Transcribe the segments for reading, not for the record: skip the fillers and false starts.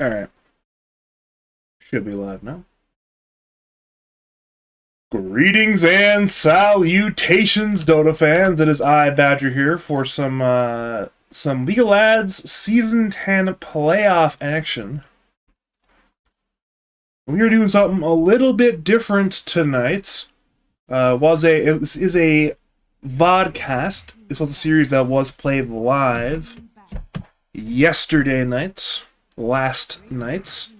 Alright. Should be live now. Greetings and salutations, Dota fans. It is I, Badger, here for some League of Lads Season 10 playoff action. We are doing something a little bit different tonight. It is a vodcast. This was a series that was played live yesterday night, last night.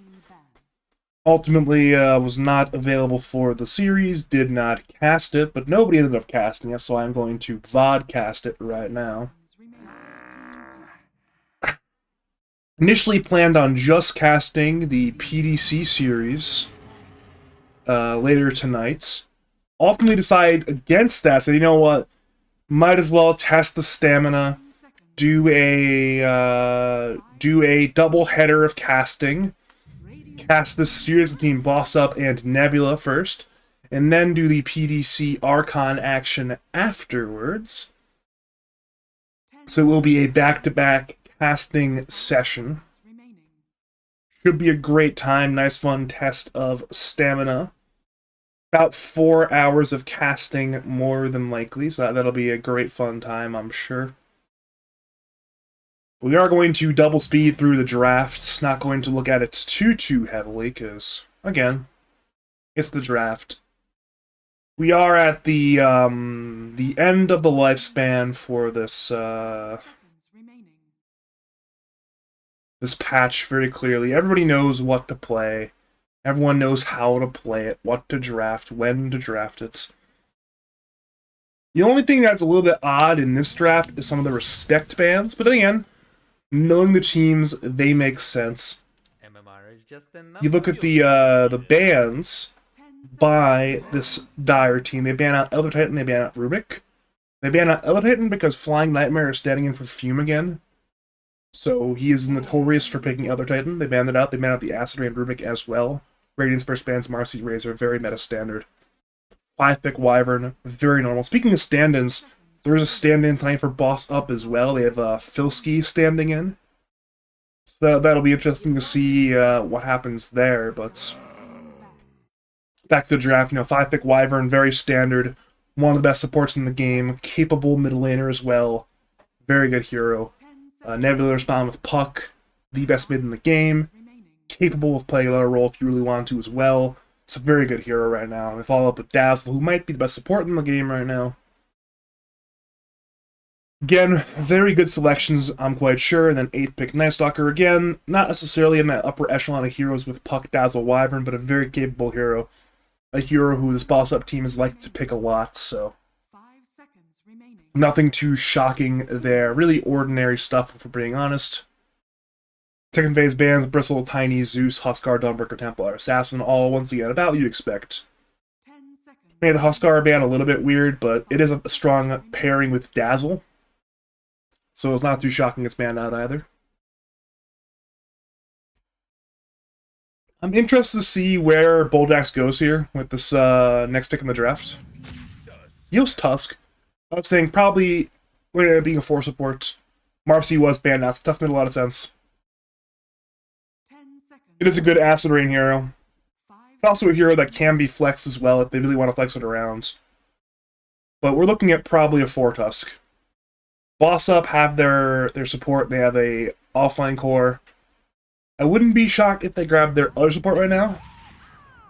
Ultimately, was not available for the series, did not cast it, but nobody ended up casting it, so I'm going to vodcast it right now. Initially planned on just casting the PDC series later tonight. Ultimately decided against that, so you know what, might as well test the stamina, do a double header of casting, cast this series between Boss Up and Nebula first, and then do the PDC Archon action afterwards. So it will be a back-to-back casting session. Should be a great time, nice fun test of stamina. About 4 hours of casting, more than likely, so that'll be a great fun time, I'm sure. We are going to double speed through the drafts, not going to look at it too heavily, because, again, it's the draft. We are at the end of the lifespan for this, this patch very clearly. Everybody knows what to play. Everyone knows how to play it, what to draft, when to draft it. The only thing that's a little bit odd in this draft is some of the respect bans, but then again, knowing the teams, they make sense. You look at the bans by this Dire team. They ban out Elder Titan, they ban out Rubik. They ban out Elder Titan because Flying Nightmare is standing in for Fume again. So he is notorious for picking Elder Titan. They banned it out. They banned out the Acid Rain Rubik as well. Radiance first bans Marcy Razor, very meta standard. 5-pick Wyvern, very normal. Speaking of stand-ins, there's a stand-in tonight for Boss Up as well. They have Filski standing in. So that'll be interesting to see what happens there, but back to the draft, 5-pick Wyvern, very standard. One of the best supports in the game. Capable middle laner as well. Very good hero. Nebula respond with Puck, the best mid in the game. Capable of playing another role if you really want to as well. It's a very good hero right now. They follow up with Dazzle, who might be the best support in the game right now. Again, very good selections, I'm quite sure. And then 8-pick Night Stalker, again, not necessarily in that upper echelon of heroes with Puck, Dazzle, Wyvern, but a very capable hero. A hero who this boss-up team has liked to pick a lot, so nothing too shocking there. Really ordinary stuff, if we're being honest. Second phase bans, Bristle, Tiny, Zeus, Huskar, Dawnbreaker, Templar, Assassin, all once again about what you expect. Made the Huskar ban a little bit weird, but it is a strong pairing with Dazzle. So it's not too shocking it's banned out either. I'm interested to see where Boldax goes here with this next pick in the draft. Eos Tusk. I was saying probably when it being a 4 support. Marcy was banned out, so Tusk made a lot of sense. It is a good Acid Rain hero. It's also a hero that can be flexed as well if they really want to flex it around. But we're looking at probably a 4 Tusk. Boss Up have their support. They have a offline core. I wouldn't be shocked if they grabbed their other support right now.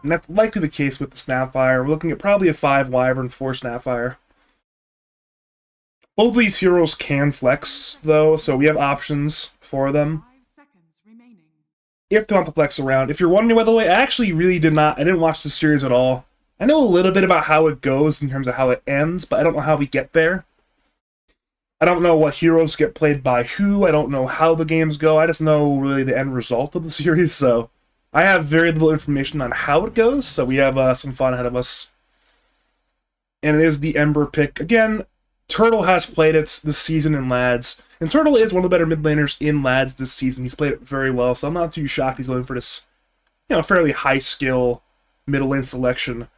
And that's likely the case with the Snapfire. We're looking at probably a 5 Wyvern, 4 Snapfire. Both of these heroes can flex, though, so we have options for them. If they want to flex around. If you're wondering, by the way, I actually really I didn't watch the series at all. I know a little bit about how it goes in terms of how it ends, but I don't know how we get there. I don't know what heroes get played by who. I don't know how the games go. I just know really the end result of the series, so I have very little information on how it goes, so we have some fun ahead of us. And it is the Ember pick. Again, Turtle has played it this season in Lads, and Turtle is one of the better mid laners in Lads this season. He's played it very well, so I'm not too shocked he's going for this, fairly high skill middle lane selection.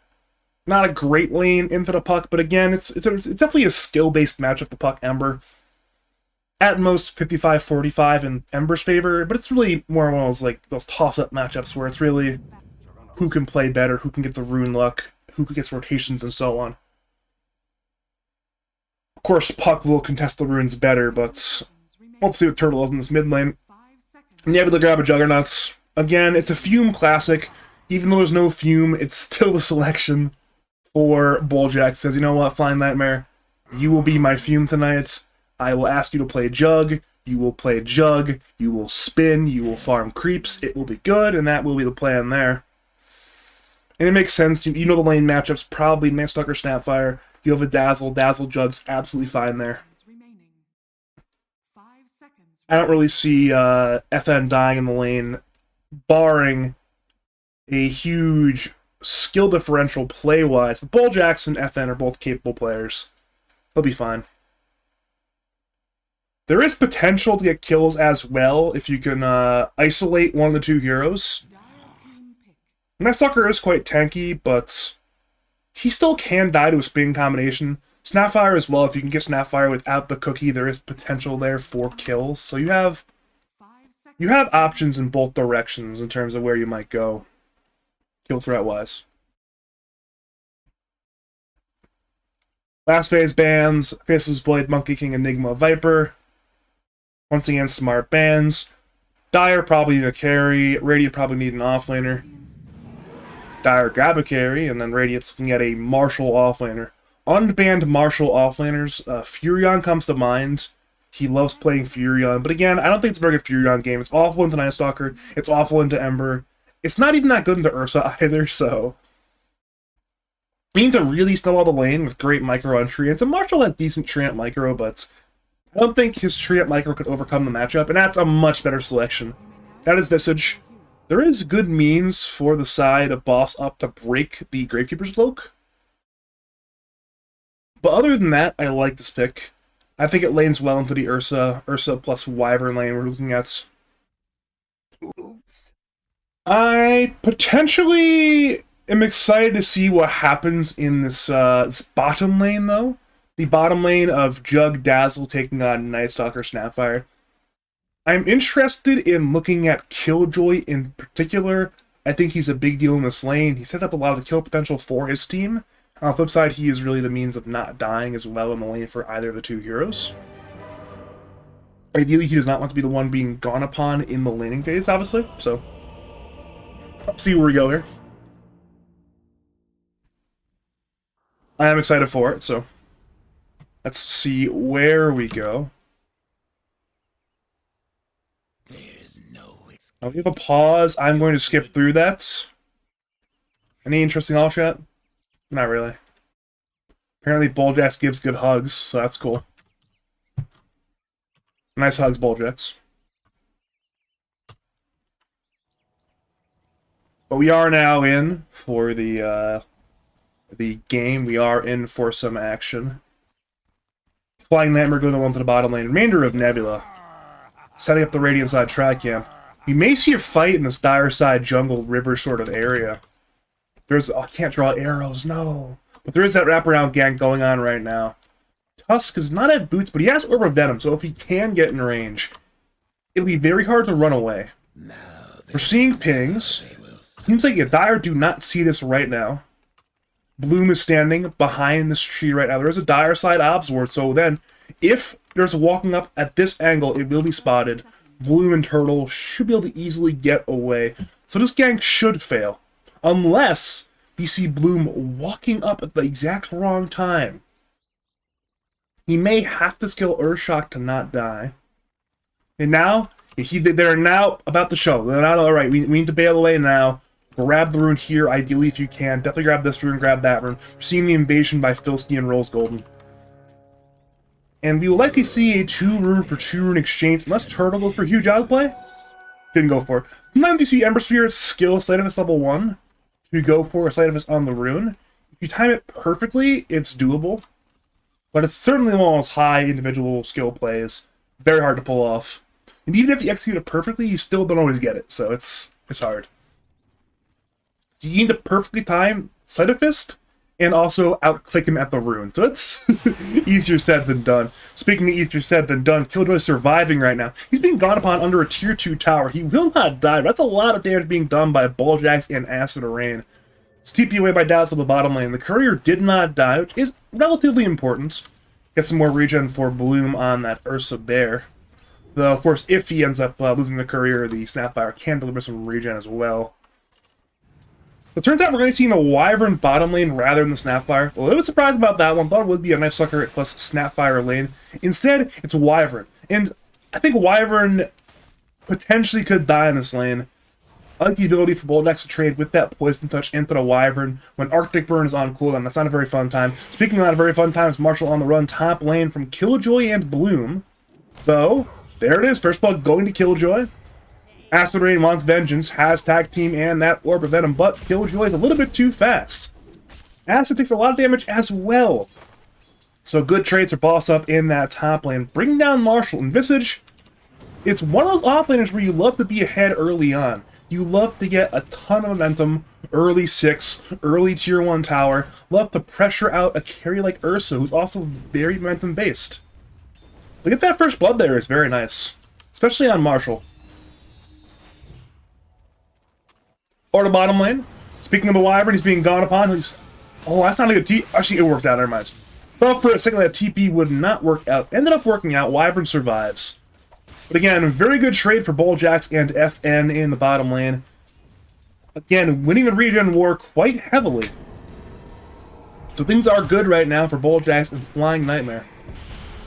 Not a great lane into the Puck, but again, it's definitely a skill-based matchup, the Puck Ember. At most 55-45 in Ember's favor, but it's really more one of those, like, those toss-up matchups where it's really who can play better, who can get the rune luck, who gets rotations, and so on. Of course, Puck will contest the runes better, but we'll see what Turtle is in this mid lane. Nebula grab a Juggernauts. Again, it's a Fume classic. Even though there's no Fume, it's still the selection for Bulljack. Says, you know what, Flying Nightmare, you will be my Fume tonight. I will ask you to play Jug. You will play Jug. You will spin. You will farm creeps. It will be good, and that will be the plan there. And it makes sense. You know the lane matchups. Probably Manstucker, Snapfire. You have a Dazzle. Dazzle Jug's absolutely fine there. I don't really see FN dying in the lane, barring a huge skill differential play-wise. But Bulljax and FN are both capable players. They'll be fine. There is potential to get kills as well if you can isolate one of the two heroes. Manstucker is quite tanky, but he still can die to a spin combination. Snapfire as well, if you can get Snapfire without the cookie, there is potential there for kills. So you have options in both directions in terms of where you might go, kill threat-wise. Last phase bans, Faceless Void, Monkey King, Enigma, Viper. Once again, smart bans. Dire probably need a carry, Radiant probably need an offlaner. Dire grab a carry, and then Radiant's looking at a Marshall offlaner. Unbanned Marshall offlaners, Furion comes to mind. He loves playing Furion, but again, I don't think it's a very good Furion game. It's awful into Night Stalker, it's awful into Ember. It's not even that good into Ursa either, so... We need to really snowball the lane with great micro on Treant. And Marshall had decent Treant micro, but I don't think his Treant micro could overcome the matchup, and that's a much better selection. That is Visage. There is good means for the side of boss up to break the Gravekeeper's Cloak. But other than that, I like this pick. I think it lanes well into the Ursa plus Wyvern lane we're looking at. I potentially am excited to see what happens in this, this bottom lane, though. The bottom lane of Jug Dazzle taking on Night Stalker Snapfire. I'm interested in looking at Killjoy in particular. I think he's a big deal in this lane. He sets up a lot of the kill potential for his team. On the flip side, he is really the means of not dying as well in the lane for either of the two heroes. Ideally, he does not want to be the one being gone upon in the laning phase, obviously, so... Let's see where we go here. I am excited for it, so... Let's see where we go. I'll give a pause. I'm going to skip through that. Any interesting all chat? Not really. Apparently Bulljax gives good hugs, so that's cool. Nice hugs, Bulljax. But we are now in for the game. We are in for some action. Flying Nightmare going along to the bottom lane. Remainder of Nebula. Setting up the Radiant side track camp. You may see a fight in this Dire side jungle river sort of area. There's... Oh, I can't draw arrows, no. But there is that wraparound gank going on right now. Tusk is not at boots, but he has Orb of Venom, so if he can get in range, it'll be very hard to run away. We're seeing pings. Seems like Dire do not see this right now. Bloom is standing behind this tree right now. There is a Dire side obs ward, so then, if there's a walking up at this angle, it will be spotted. Bloom and Turtle should be able to easily get away. So this gank should fail. Unless we see Bloom walking up at the exact wrong time. He may have to skill Earthshock to not die. And now, they're now about to show. They're not alright. We need to bail away now. Grab the rune here, ideally, if you can. Definitely grab this rune, grab that rune. We're seeing the invasion by Filsky and Rose Golden. And we will likely see a 2 rune for 2 rune exchange, unless Turtle goes for huge outplay. Didn't go for it. Sometimes you see Ember Spirit's skill Sightifist level 1. You go for a Sightifist on the rune. If you time it perfectly, it's doable. But it's certainly one of those high individual skill plays. Very hard to pull off. And even if you execute it perfectly, you still don't always get it. So it's hard. So you need to perfectly time Sightifist and also outclick him at the rune. So it's easier said than done. Speaking of easier said than done, Killjoy's surviving right now. He's being gone upon under a tier 2 tower. He will not die, but that's a lot of damage being done by Bulljax and Acid Rain. It's TP away by Dallas to the bottom lane. The courier did not die, which is relatively important. Get some more regen for Bloom on that Ursa Bear. Though, of course, if he ends up losing the courier, the Snapfire can deliver some regen as well. So it turns out we're going to see the Wyvern bottom lane rather than the Snapfire. Well, I was surprised about that one. Thought it would be a nice sucker plus Snapfire lane. Instead, it's Wyvern. And I think Wyvern potentially could die in this lane. I like the ability for Bulljax to trade with that Poison Touch into the Wyvern when Arctic Burn is on cooldown. That's not a very fun time. Speaking of not a very fun time, it's Marshall on the run top lane from Killjoy and Bloom. So, there it is. First blood going to Killjoy. Acid Rain wants vengeance, has tag team and that Orb of Venom, but Killjoy is a little bit too fast. Acid takes a lot of damage as well. So good trades for boss up in that top lane. Bring down Marshall. And Visage, it's one of those offlaners where you love to be ahead early on. You love to get a ton of momentum, early 6, early tier 1 tower. Love to pressure out a carry like Ursa, who's also very momentum based. So get that first blood there is very nice, especially on Marshall. Or the bottom lane. Speaking of the Wyvern, he's being gone upon. Oh, that's not a good TP. Actually, it worked out. Never mind. Thought for a second that TP would not work out. Ended up working out. Wyvern survives. But again, very good trade for Bulljax and FN in the bottom lane. Again, winning the regen war quite heavily. So things are good right now for Bulljax and Flying Nightmare.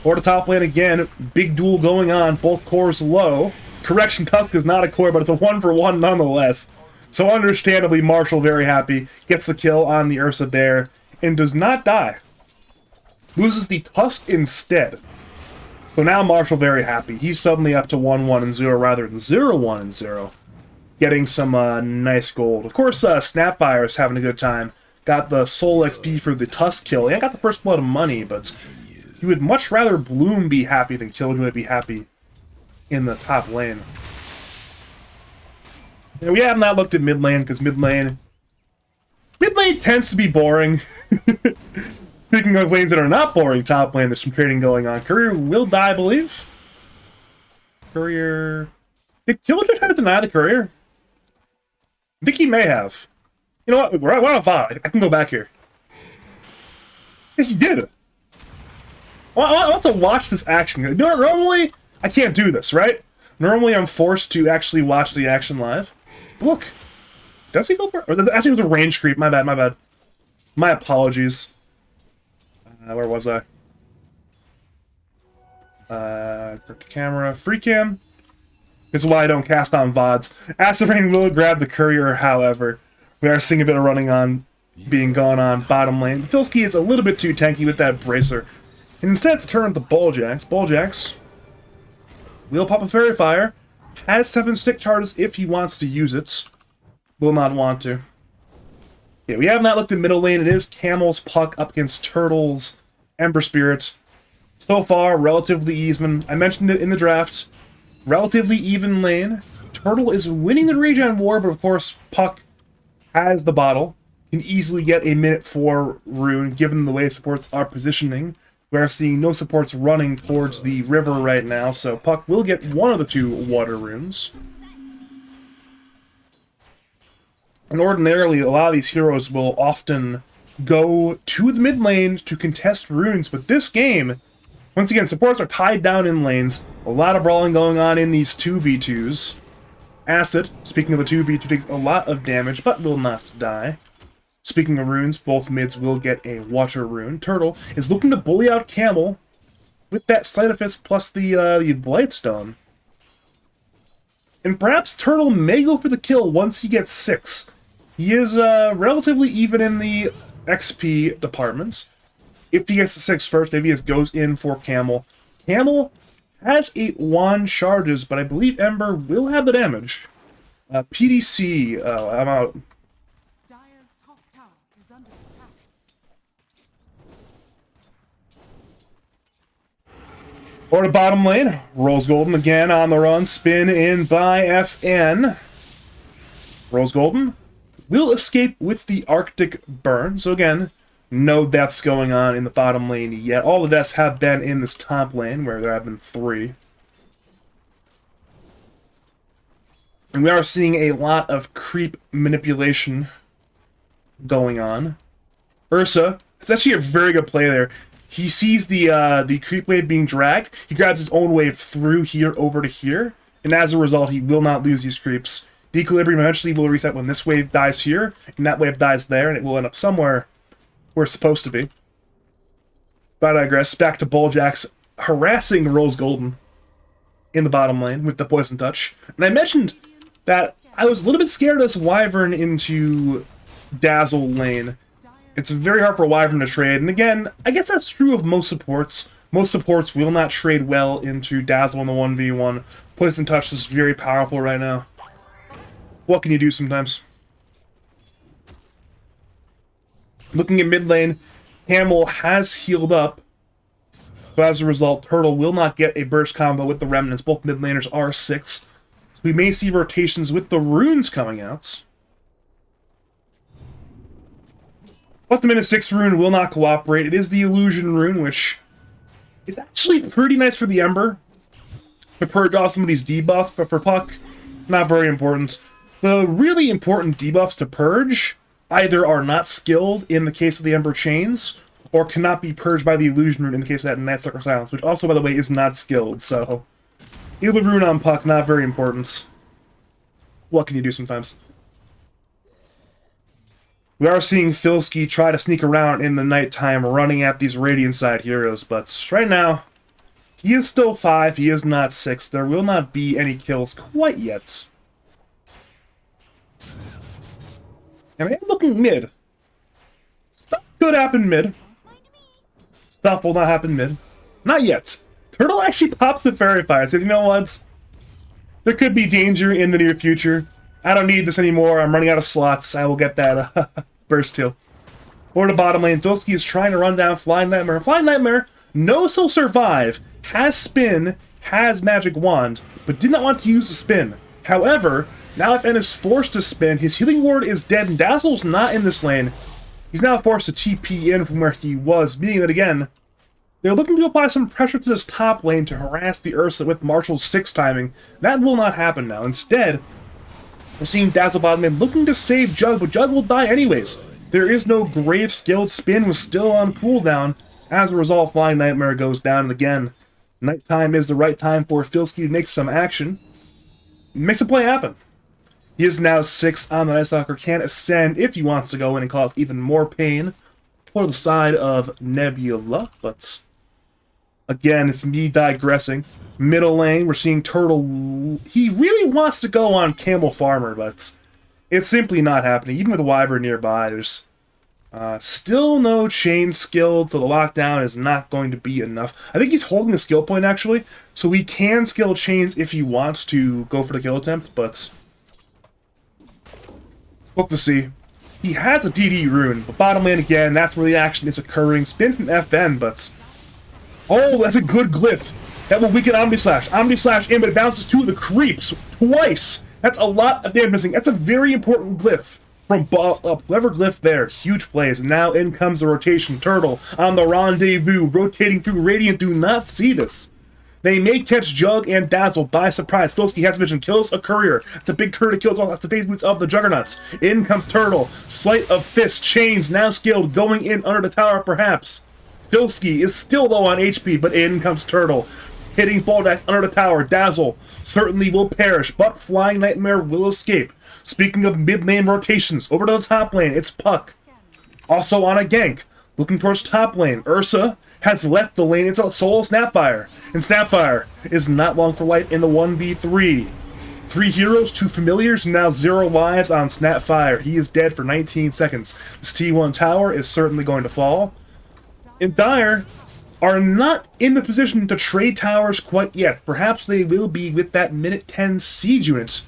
Or the top lane again. Big duel going on. Both cores low. Correction, Tusk is not a core, but it's a 1-for-1 nonetheless. So understandably, Marshall very happy, gets the kill on the Ursa Bear, and does not die. Loses the Tusk instead. So now Marshall very happy. He's suddenly up to 1-1-0 rather than 0-1-0. Getting some nice gold. Of course, Snapfire is having a good time. Got the Soul XP for the Tusk kill, and got the first blood of money, but he would much rather Bloom be happy than Killjoy be happy in the top lane. And we have not looked at mid lane because mid lane tends to be boring. Speaking of lanes that are not boring, top lane, there's some trading going on. Courier will die, I believe. Courier. Did Killjoy try to deny the Courier? I think he may have. You know what? We're on VOD. I can go back here. Yeah, he did. I want to watch this action. You know, normally, I can't do this, right? Normally, I'm forced to actually watch the action live. Look. Does he go for... Or actually, it was a range creep. My bad, my bad. My apologies. Where was I? Camera. Free cam. This is why I don't cast on VODs. Acid Rain will grab the Courier, however. We are seeing a bit of running on, being gone on bottom lane. Filski is a little bit too tanky with that Bracer. And instead, to turn to Bulljax. Bulljax will pop a Fairy Fire. Has 7 stick charges if he wants to use it. Will not want to. Yeah, we have not looked at middle lane. It is Camel's Puck up against Turtle's Ember Spirits. So far, relatively even. I mentioned it in the draft. Relatively even lane. Turtle is winning the regen war, but of course, Puck has the bottle. Can easily get a minute 4 rune, given the way supports are positioning. We are seeing no supports running towards the river right now, so Puck will get one of the 2 water runes. And ordinarily, a lot of these heroes will often go to the mid lane to contest runes, but this game, once again, supports are tied down in lanes. A lot of brawling going on in these 2v2s. Acid, speaking of the 2v2, takes a lot of damage, but will not die. Speaking of runes, both mids will get a water rune. Turtle is looking to bully out Camel with that Sleight of Fist plus the Blightstone. And perhaps Turtle may go for the kill once he gets 6. He is relatively even in the XP department. If he gets the 6 first, maybe he just goes in for Camel. Camel has 8 wand charges, but I believe Ember will have the damage. PDC, I'm out. Dire's top tower is under attack. Or the bottom lane, Rose Golden again on the run, spin in by FN. Rose Golden will escape with the Arctic Burn, so again, No deaths going on in the bottom lane yet. All the deaths have been in this top lane, where there have been 3. And we are seeing a lot of creep manipulation going on. Ursa, it's actually a very good play there. He sees the creep wave being dragged. He grabs his own wave through here over to here, and as a result, he will not lose these creeps. The equilibrium eventually will reset when this wave dies here, and that wave dies there, and it will end up somewhere where it's supposed to be. But I digress. Back to Bulljax harassing Rose Golden in the bottom lane with the Poison Touch. And I mentioned that I was a little bit scared of this Wyvern into Dazzle lane. It's very hard for a Wyvern to trade, and again, I guess that's true of most supports. Most supports will not trade well into Dazzle in the 1v1. Poison Touch is very powerful right now. What can you do sometimes? Looking at mid lane, Camel has healed up, so as a result, Turtle will not get a burst combo with the Remnants. Both mid laners are 6. So we may see rotations with the runes coming out. But the minute 6 rune will not cooperate. It is the Illusion rune, which is actually pretty nice for the Ember to purge off somebody's debuff, but for Puck, not very important. The really important debuffs to purge either are not skilled in the case of the Ember Chains, or cannot be purged by the Illusion rune in the case of that Night Stalker Silence, which also, by the way, is not skilled, so... Illusion rune on Puck, not very important. What can you do sometimes? We are seeing Filski try to sneak around in the nighttime, running at these Radiant side heroes, but right now, he is still 5, he is not 6. There will not be any kills quite yet. And I am looking mid. Stuff could happen mid. Stuff will not happen mid. Not yet. Turtle actually pops the Fairy Fire. Says, you know what? There could be danger in the near future. I don't need this anymore. I'm running out of slots. I will get that burst heal. Or the bottom lane. Filski is trying to run down Flying Nightmare. Flying Nightmare knows he'll survive. Has spin. Has magic wand. But did not want to use the spin. However, now if N is forced to spin, his healing ward is dead, and Dazzle's not in this lane. He's now forced to TP in from where he was, meaning that again, they're looking to apply some pressure to this top lane to harass the Ursa with Marshall's 6 timing. That will not happen now. Instead, we're seeing Dazzle bottom lane looking to save Jug, but Jug will die anyways. There is no Grave Skilled Spin, was still on cooldown. As a result, Flying Nightmare goes down, and again, nighttime is the right time for Filski to make some action. Makes a play happen. He is now 6 on the Night Stalker, can ascend if he wants to go in and cause even more pain for the side of Nebula, but again, it's me digressing. Middle lane, we're seeing Turtle. He really wants to go on Camel Farmer, but it's simply not happening. Even with Wyvern nearby, there's still no chain skilled, so the lockdown is not going to be enough. I think he's holding the skill point, actually, so he can skill chains if he wants to go for the kill attempt, but hope to see. He has a DD rune, but bottom lane again, that's where the action is occurring. Spin from FN, but... Oh, that's a good glyph. That will weaken Omni Slash. Omni Slash in, but it bounces 2 of the creeps twice. That's a lot of damage missing. That's a very important glyph from boss up. Clever glyph there. Huge plays. And now in comes the rotation. Turtle on the rendezvous, rotating through Radiant. Do not see this. They may catch Jug and Dazzle by surprise. Filski has vision, kills a courier. It's a big courier to kill as well. That's the phase boots of the Juggernauts. In comes Turtle. Sleight of Fist. Chains now skilled. Going in under the tower, perhaps. Filski is still low on HP, but in comes Turtle. Hitting Bulljax under the tower. Dazzle certainly will perish, but Flying Nightmare will escape. Speaking of mid-lane rotations, over to the top lane, it's Puck. Also on a gank. Looking towards top lane, Ursa has left the lane into solo Snapfire. And Snapfire is not long for life in the 1v3. 3 heroes, 2 familiars, now 0 lives on Snapfire. He is dead for 19 seconds. This T1 tower is certainly going to fall. And Dire are not in the position to trade towers quite yet. Perhaps they will be with that minute 10 siege units.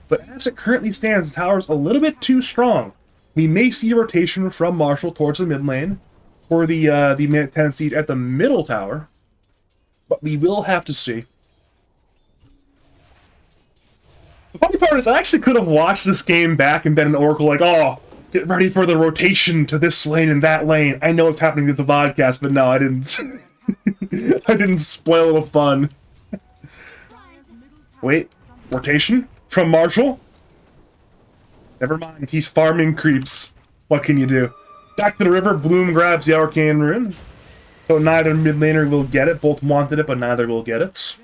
But as it currently stands, the tower's a little bit too strong. We may see a rotation from Marshall towards the mid lane for the minute 10 siege at the middle tower. But we will have to see. The funny part is I actually could have watched this game back and been an Oracle like, oh, Get ready for the rotation to this lane and that lane. I know it's happening to the podcast, but no, I didn't. I didn't spoil the fun. Wait, rotation from Marshall? Never mind, he's farming creeps. What can you do? Back to the river, Bloom grabs the Arcane Rune. So neither mid laner will get it. Both wanted it, but neither will get it.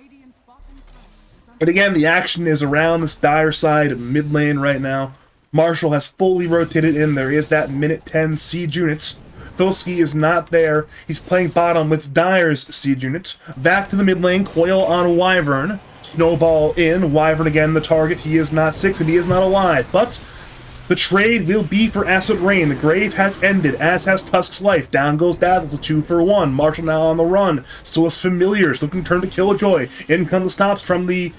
But again, the action is around this dire side mid lane right now. Marshall has fully rotated in. There is that minute 10 siege units. Filski is not there. He's playing bottom with Dire's siege units. Back to the mid lane, Coil on Wyvern. Snowball in. Wyvern again the target. He is not 6 and he is not alive. But the trade will be for Acid Rain. The grave has ended, as has Tusk's life. Down goes Dazzle to 2 for 1. Marshall now on the run. Still has Familiars looking to turn to Killjoy. In come the stops from the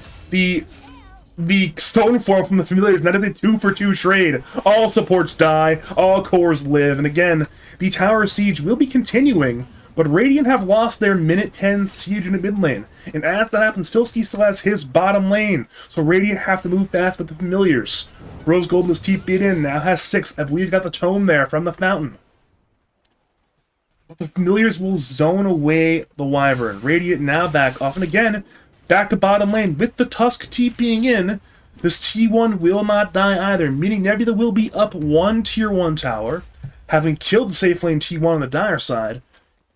stone form from the Familiars. That is a 2 for 2 trade. All supports die. All cores live. And again, the tower siege will be continuing. But Radiant have lost their minute 10 siege in the mid lane. And as that happens, Filski still has his bottom lane. So Radiant have to move fast with the Familiars. Rose Gold was TP'd in, now has 6. I believe got the tome there from the fountain. But the Familiars will zone away the Wyvern. Radiant now back off, and again, back to bottom lane with the Tusk TPing in. This T1 will not die either, meaning Nebula will be up 1 tier 1 tower, having killed the safe lane T1 on the dire side,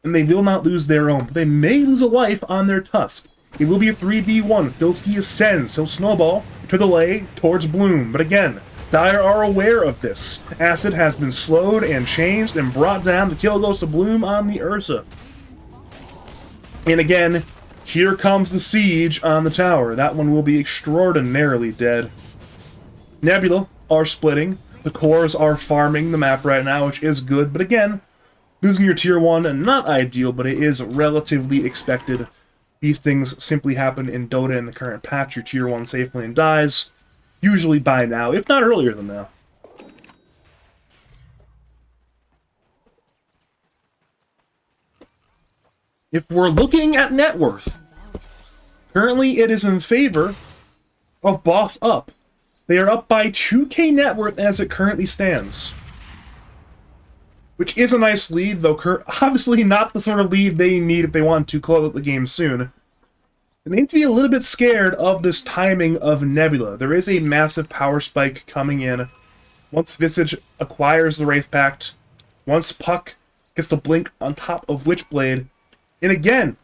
and they will not lose their own. They may lose a life on their Tusk. It will be a 3v1. Filski ascends, so Snowball to the lay towards Bloom. But again, Dire are aware of this. Acid has been slowed and changed and brought down. The kill goes to Bloom on the Ursa. And again, here comes the siege on the tower. That one will be extraordinarily dead. Nebula are splitting. The cores are farming the map right now, which is good. But again, losing your tier 1, not ideal, but it is relatively expected. These things simply happen in Dota in the current patch. Your tier 1 safe lane dies, usually by now, if not earlier than now. If we're looking at net worth, currently it is in favor of Boss Up. They are up by 2k net worth as it currently stands. Which is a nice lead, though obviously not the sort of lead they need if they want to close out the game soon. They need to be a little bit scared of this timing of Nebula. There is a massive power spike coming in. Once Visage acquires the Wraith Pact, once Puck gets the blink on top of Witchblade, and again,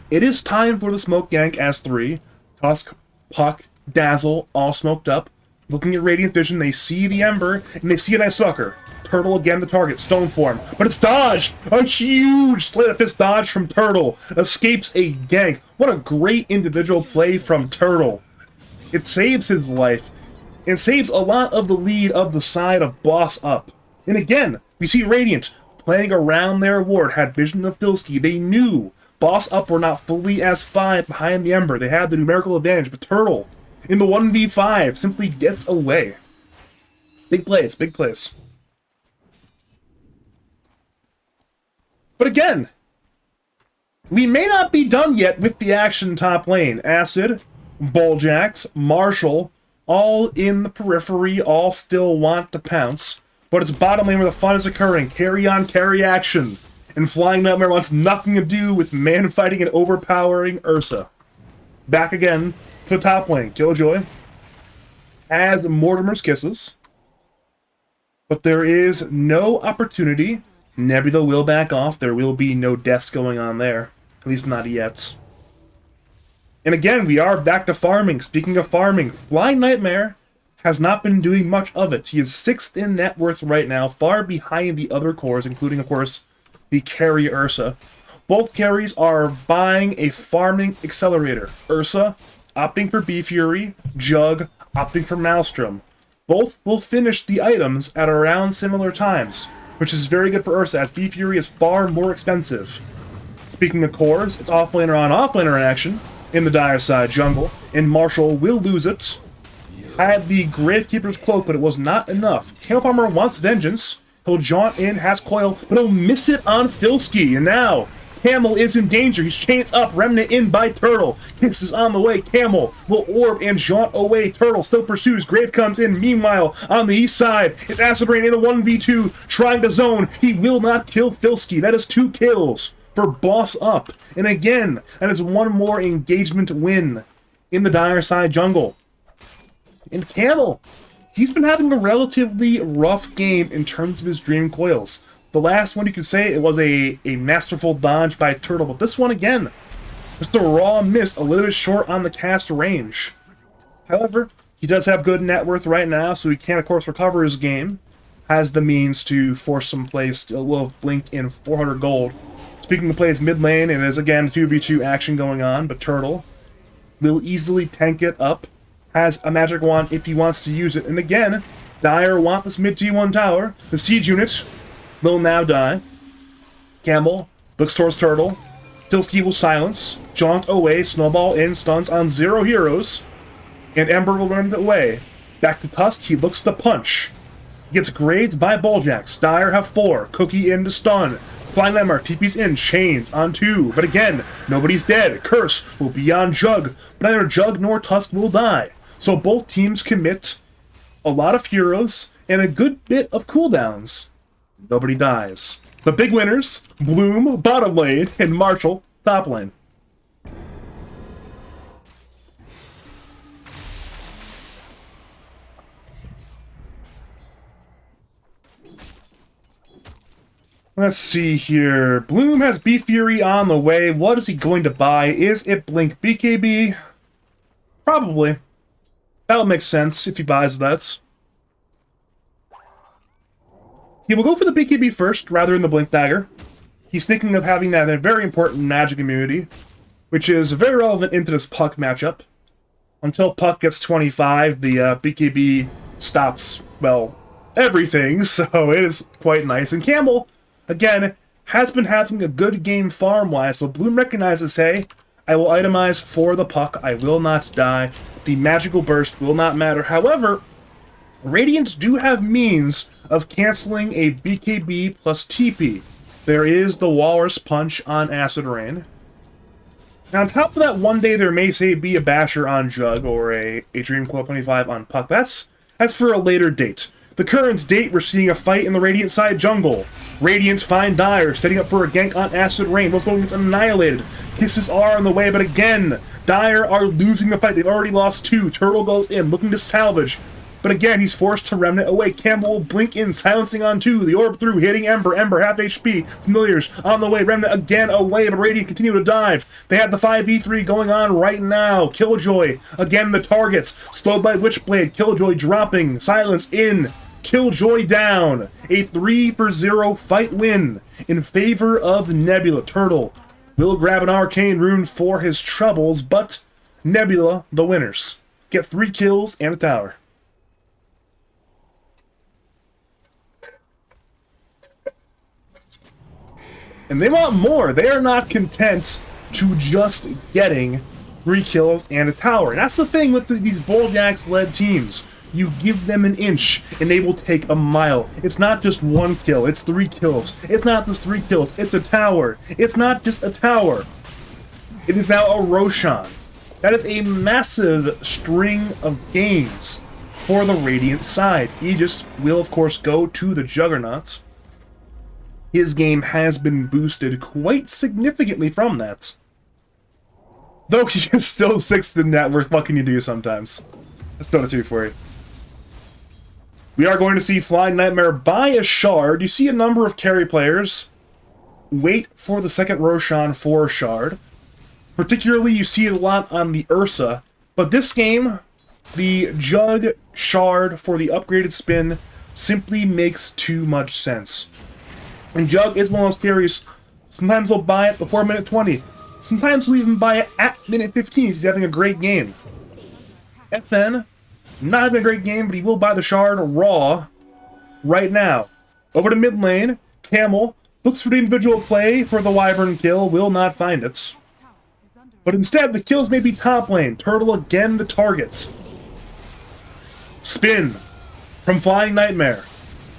it is time for the smoke gank as 3. Tusk, Puck, Dazzle, all smoked up. Looking at Radiant Vision, they see the Ember, and they see an Ice Stalker. Turtle again the target, stone form, but it's dodged! A huge Sleight of Fist dodge from Turtle. Escapes a gank. What a great individual play from Turtle. It saves his life, and saves a lot of the lead of the side of Boss Up. And again, we see Radiant playing around their ward, had vision of Filski. They knew Boss Up were not fully as fine behind the Ember. They had the numerical advantage, but Turtle, in the 1v5, simply gets away. Big plays, big plays. But again, we may not be done yet with the action top lane. Acid, Bulljax, Marshall, all in the periphery, all still want to pounce. But it's bottom lane where the fun is occurring. Carry on, carry action. And Flying Nightmare wants nothing to do with man fighting and overpowering Ursa. Back again to the top lane. Killjoy has Mortimer's Kisses. But there is no opportunity. Nebula will back off. There will be no deaths going on there. At least not yet. And again, we are back to farming. Speaking of farming, Flying Nightmare has not been doing much of it. He is 6th in net worth right now, far behind the other cores, including, of course, the carry Ursa. Both carries are buying a farming accelerator. Ursa opting for Bee Fury, Jug opting for Maelstrom. Both will finish the items at around similar times, which is very good for Ursa, as Bee Fury is far more expensive. Speaking of cores, it's offlaner on offlaner in action in the dire side jungle, and Marshall will lose it. Had the Gravekeeper's Cloak, but it was not enough. Candle Farmer wants vengeance. He'll jaunt in, has Coil, but he'll miss it on Filski. And now, Camel is in danger. He's chains up. Remnant in by Turtle. Kiss is on the way. Camel will orb and jaunt away. Turtle still pursues. Grave comes in. Meanwhile, on the east side, it's Acid Rain in the 1v2, trying to zone. He will not kill Filski. That is 2 kills for Boss Up. And again, that is 1 more engagement win in the dire side jungle. And Camel, he's been having a relatively rough game in terms of his Dream Coils. The last one, you could say, it was a masterful dodge by Turtle, but this one, again, just a raw miss, a little bit short on the cast range. However, he does have good net worth right now, so he can, of course, recover his game. Has the means to force some plays, a little blink in 400 gold. Speaking of plays mid lane, it is, again, 2v2 action going on, but Turtle will easily tank it up. Has a magic wand if he wants to use it. And again, Dire want this mid T1 tower. The siege unit will now die. Camel looks towards Turtle. Filski will silence. Jaunt away. Snowball in. Stuns on 0 heroes. And Ember will run away. Back to Tusk. He looks to punch. Gets grazed by Bulljacks. Dire have 4. Cookie in to stun. Flying Lemmer. TP's in. Chains on 2. But again, nobody's dead. Curse will be on Jug. But neither Jug nor Tusk will die. So both teams commit a lot of heroes and a good bit of cooldowns. Nobody dies. The big winners, Bloom, bottom lane, and Marshall, top lane. Let's see here. Bloom has Beef Fury on the way. What is he going to buy? Is it Blink BKB? Probably. That'll make sense if he buys that. He will go for the BKB first, rather than the Blink Dagger. He's thinking of having that a very important magic immunity, which is very relevant into this Puck matchup. Until Puck gets 25, the BKB stops, well, everything, so it is quite nice. And Campbell, again, has been having a good game farm-wise, so Bloom recognizes, hey, I will itemize for the Puck, I will not die, the magical burst will not matter. However, Radiants do have means of canceling a BKB plus TP. There is the Walrus Punch on Acid Rain. Now, on top of that, one day there may say be a Basher on Jug or a Dream Coil 25 on Puck. That's for a later date. The current date, we're seeing a fight in the Radiant side jungle. Radiant find Dire, setting up for a gank on Acid Rain. Both going gets annihilated. Kisses are on the way, but again, Dire are losing the fight. They've already lost 2. Turtle goes in, looking to salvage. But again, he's forced to Remnant away. Campbell will blink in, silencing on 2. The orb through, hitting Ember. Ember, half HP. Familiars on the way. Remnant again away, but Radiant continue to dive. They have the 5v3 going on right now. Killjoy, again the targets. Slowed by Witchblade. Killjoy dropping. Silence in. Killjoy down. A 3-for-0 fight win in favor of Nebula. Turtle will grab an arcane rune for his troubles, but Nebula, the winners, get 3 kills and a tower. And they want more. They are not content to just getting 3 kills and a tower. And that's the thing with these Bulljacks-led teams. You give them an inch, and they will take a mile. It's not just 1 kill, it's 3 kills. It's not just 3 kills, it's a tower. It's not just a tower. It is now a Roshan. That is a massive string of gains for the Radiant side. Aegis will, of course, go to the Juggernauts. His game has been boosted quite significantly from that. Though he is still 6th in net worth, what can you do sometimes? That's Dota 2 for you. We are going to see Flying Nightmare buy a shard. You see a number of carry players wait for the second Roshan for a shard. Particularly, you see it a lot on the Ursa. But this game, the Jug shard for the upgraded spin simply makes too much sense. And Jug is one of those carries. Sometimes he'll buy it before minute 20. Sometimes he'll even buy it at minute 15 if he's having a great game. FN, not having a great game, but he will buy the shard raw right now. Over to mid lane, Camel looks for the individual play for the Wyvern kill, will not find it. But instead, the kills may be top lane. Turtle again the targets. Spin from Flying Nightmare.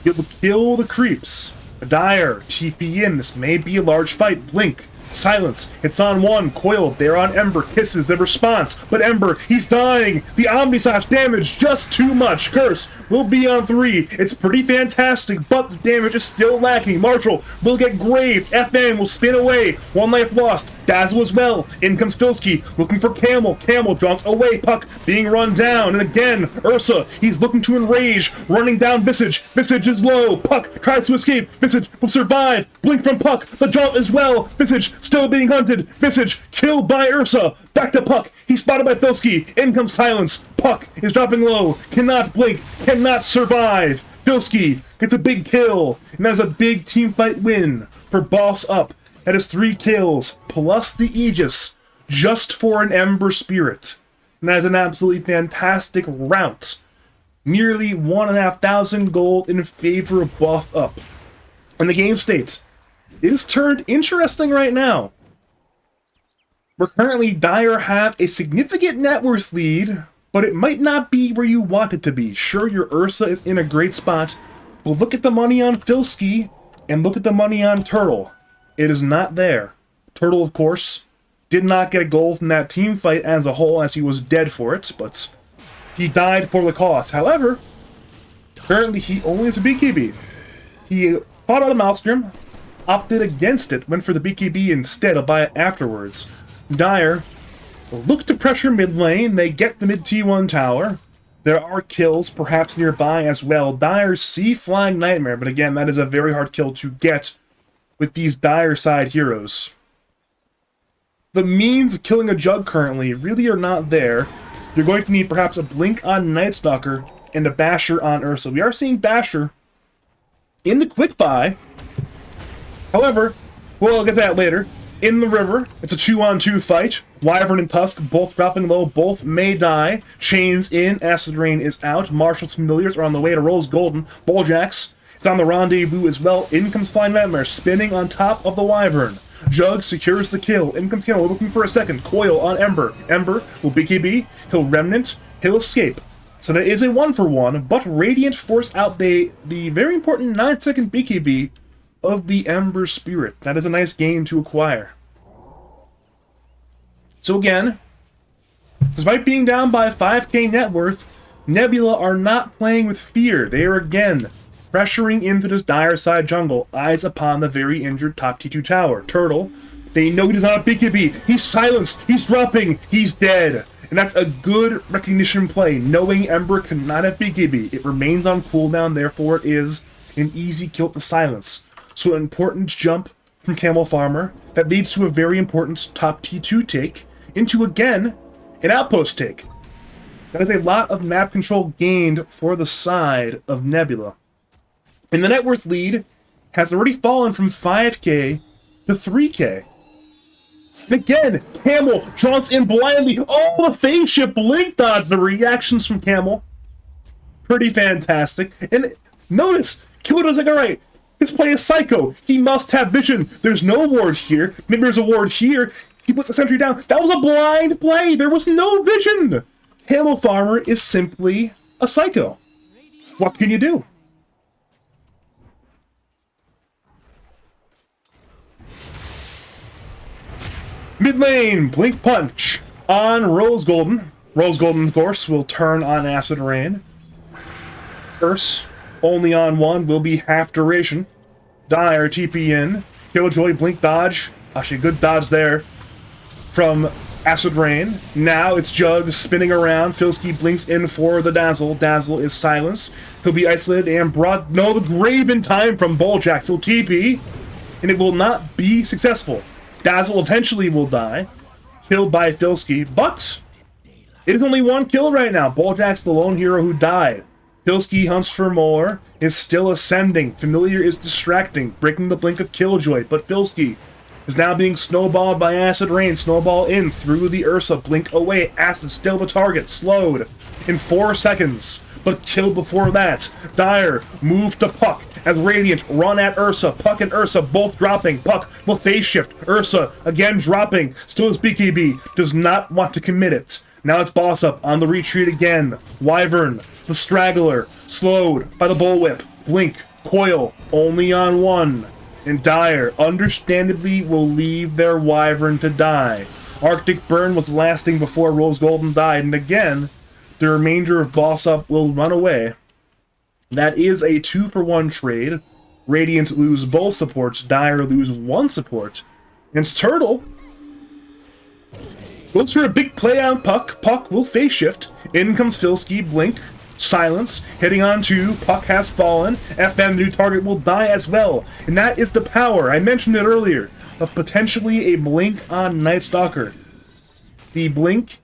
It will kill the creeps. Dire, TP in, this may be a large fight. Blink Silence. It's on one. Coil. They're on Ember. Kisses. The response. But Ember, he's dying. The Omnislash damage just too much. Curse will be on 3. It's pretty fantastic, but the damage is still lacking. Marshall will get graved. FN will spin away. 1 life lost. Dazzle as well. In comes Filsky, looking for Camel. Camel draws away. Puck being run down. And again, Ursa. He's looking to enrage. Running down Visage. Visage is low. Puck tries to escape. Visage will survive. Blink from Puck. The jump as well. Visage still being hunted. Visage killed by Ursa. Back to Puck. He's spotted by Filsky. In comes Silence. Puck is dropping low. Cannot blink. Cannot survive. Filsky gets a big kill. And that's a big team fight win for Boss Up. That is 3 kills plus the Aegis just for an Ember Spirit. And that is an absolutely fantastic rout. Nearly 1,500 gold in favor of Boss Up. And the game states, it is turned interesting right now. We're currently Dire have a significant net worth lead, but it might not be where you want it to be. Sure, your Ursa is in a great spot, but look at the money on Filsky and look at the money on Turtle. It is not there. Turtle, of course, did not get a goal from that team fight as a whole, as he was dead for it, but he died for the cause. However, currently he only has a BKB. He fought out a Maelstrom, opted against it, went for the BKB instead, I'll buy it afterwards. Dire look to pressure mid lane, they get the mid T1 tower. There are kills perhaps nearby as well. Dire see Flying Nightmare, but again, that is a very hard kill to get with these Dire side heroes. The means of killing a Jug currently really are not there. You're going to need perhaps a Blink on Night Stalker and a Basher on Ursa. We are seeing Basher in the quick buy. However, we'll get to that later. In the river, it's a 2-on-2 fight. Wyvern and Tusk both dropping low, both may die. Chains in, Acid Rain is out. Marshall's Familiars are on the way to Rose Golden. Bulljax is on the rendezvous as well. In comes Flying Nightmare, spinning on top of the Wyvern. Jug secures the kill. In comes Camel, looking for a second. Coil on Ember. Ember will BKB, he'll Remnant, he'll escape. So that is a 1-for-1, but Radiant force out the very important 9-second BKB of the Ember Spirit. That is a nice gain to acquire. So again, despite being down by 5k net worth, Nebula are not playing with fear. They are again pressuring into this Dire side jungle, eyes upon the very injured top T2 tower. Turtle, they know he does not have BKB. He's silenced, he's dropping, he's dead. And that's a good recognition play, knowing Ember cannot have BKB. It remains on cooldown, therefore it is an easy kill to silence. So an important jump from Camel Farmer that leads to a very important top T2 take into, again, an outpost take. That is a lot of map control gained for the side of Nebula. And the net worth lead has already fallen from 5k to 3k. And again, Camel jaunts in blindly. Oh, the phase shift blink dodge. The reactions from Camel, pretty fantastic. And notice, Killer does like, alright, his play is Psycho. He must have vision. There's no ward here. Maybe there's a ward here. He puts a sentry down. That was a blind play. There was no vision. Camel Farmer is simply a Psycho. What can you do? Mid lane, Blink Punch on Rose Golden. Rose Golden, of course, will turn on Acid Rain. Curse, only on one, will be half duration. Dire, TP in. Killjoy, Blink Dodge. Actually, good dodge there from Acid Rain. Now it's Jug spinning around. Filsky blinks in for the Dazzle. Dazzle is silenced. He'll be isolated and brought... No, the grave in time from Bulljax. He'll TP, and it will not be successful. Dazzle eventually will die, killed by Filsky, but it is only 1 kill right now. Bulljack's the lone hero who died. Filsky hunts for more, is still ascending. Familiar is distracting, breaking the blink of Killjoy, but Filsky is now being snowballed by Acid Rain. Snowball in through the Ursa, blink away. Acid still the target, slowed in 4 seconds, but killed before that. Dire move to Puck as Radiant run at Ursa. Puck and Ursa both dropping. Puck will phase shift. Ursa again dropping. Still his BKB. Does not want to commit it. Now it's Boss Up on the retreat again. Wyvern, the straggler, slowed by the bullwhip. Blink, coil, only on one. And Dire, understandably, will leave their Wyvern to die. Arctic Burn was lasting before Rose Golden died, and again, the remainder of Boss Up will run away. That is a 2-for-1 trade. Radiant lose both supports, Dire lose one support. And Turtle goes for a big play on Puck. Puck will phase shift. In comes Filski, Blink, Silence, hitting on 2. Puck has fallen. FM, the new target, will die as well. And that is the power, I mentioned it earlier, of potentially a Blink on Night Stalker. The Blink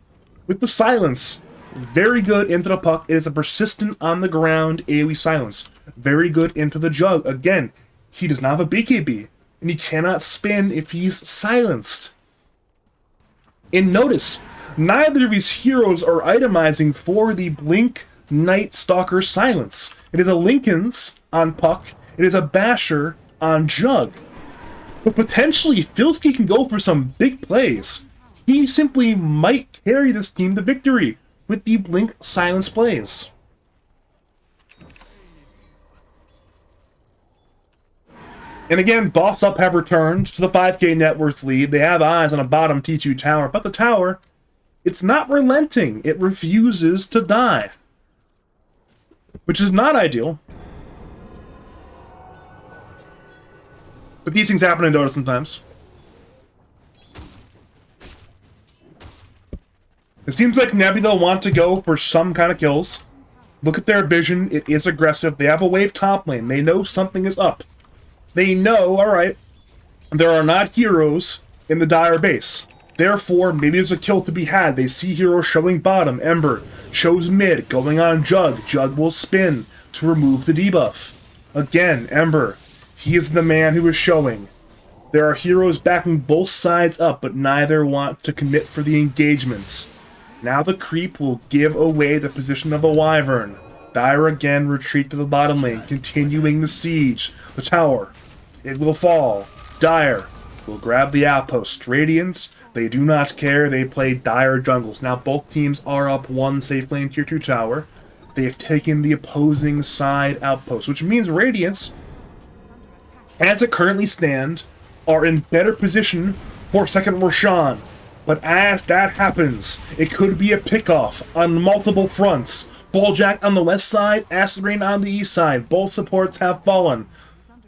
with the Silence. Very good into the Puck. It is a persistent on the ground AoE Silence. Very good into the Jug. Again, he does not have a BKB. And he cannot spin if he's silenced. And notice, neither of these heroes are itemizing for the Blink Night Stalker Silence. It is a Linken's on Puck. It is a Basher on Jug. So potentially, Filski can go for some big plays. He simply might carry this team to victory with the Blink Silence plays. And again, Boss Up have returned to the 5k net worth lead. They have eyes on a bottom T2 tower, but the tower, it's not relenting. It refuses to die, which is not ideal. But these things happen in Dota sometimes. It seems like Nebula want to go for some kind of kills. Look at their vision. It is aggressive. They have a wave top lane. They know something is up. They know, alright, there are not heroes in the Dire base. Therefore, maybe there's a kill to be had. They see heroes showing bottom. Ember shows mid, going on Jug. Jug will spin to remove the debuff. Again, Ember, he is the man who is showing. There are heroes backing both sides up, but neither want to commit for the engagements. Now the creep will give away the position of the Wyvern. Dire again retreat to the bottom lane, continuing the siege. The tower, it will fall. Dire will grab the outpost. Radiance, they do not care. They play Dire jungles. Now both teams are up one safe lane tier 2 tower. They have taken the opposing side outpost, which means Radiance, as it currently stands, are in better position for second Roshan. But as that happens, it could be a pickoff on multiple fronts. Bulljack on the west side, Acid Rain on the east side. Both supports have fallen.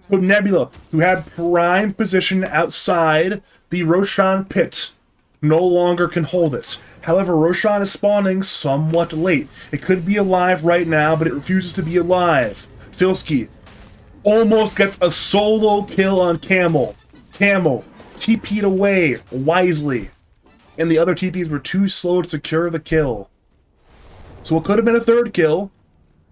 So Nebula, who had prime position outside the Roshan pit, no longer can hold it. However, Roshan is spawning somewhat late. It could be alive right now, but it refuses to be alive. Filski almost gets a solo kill on Camel. Camel TP'd away wisely, and the other TPs were too slow to secure the kill. So what could have been a third kill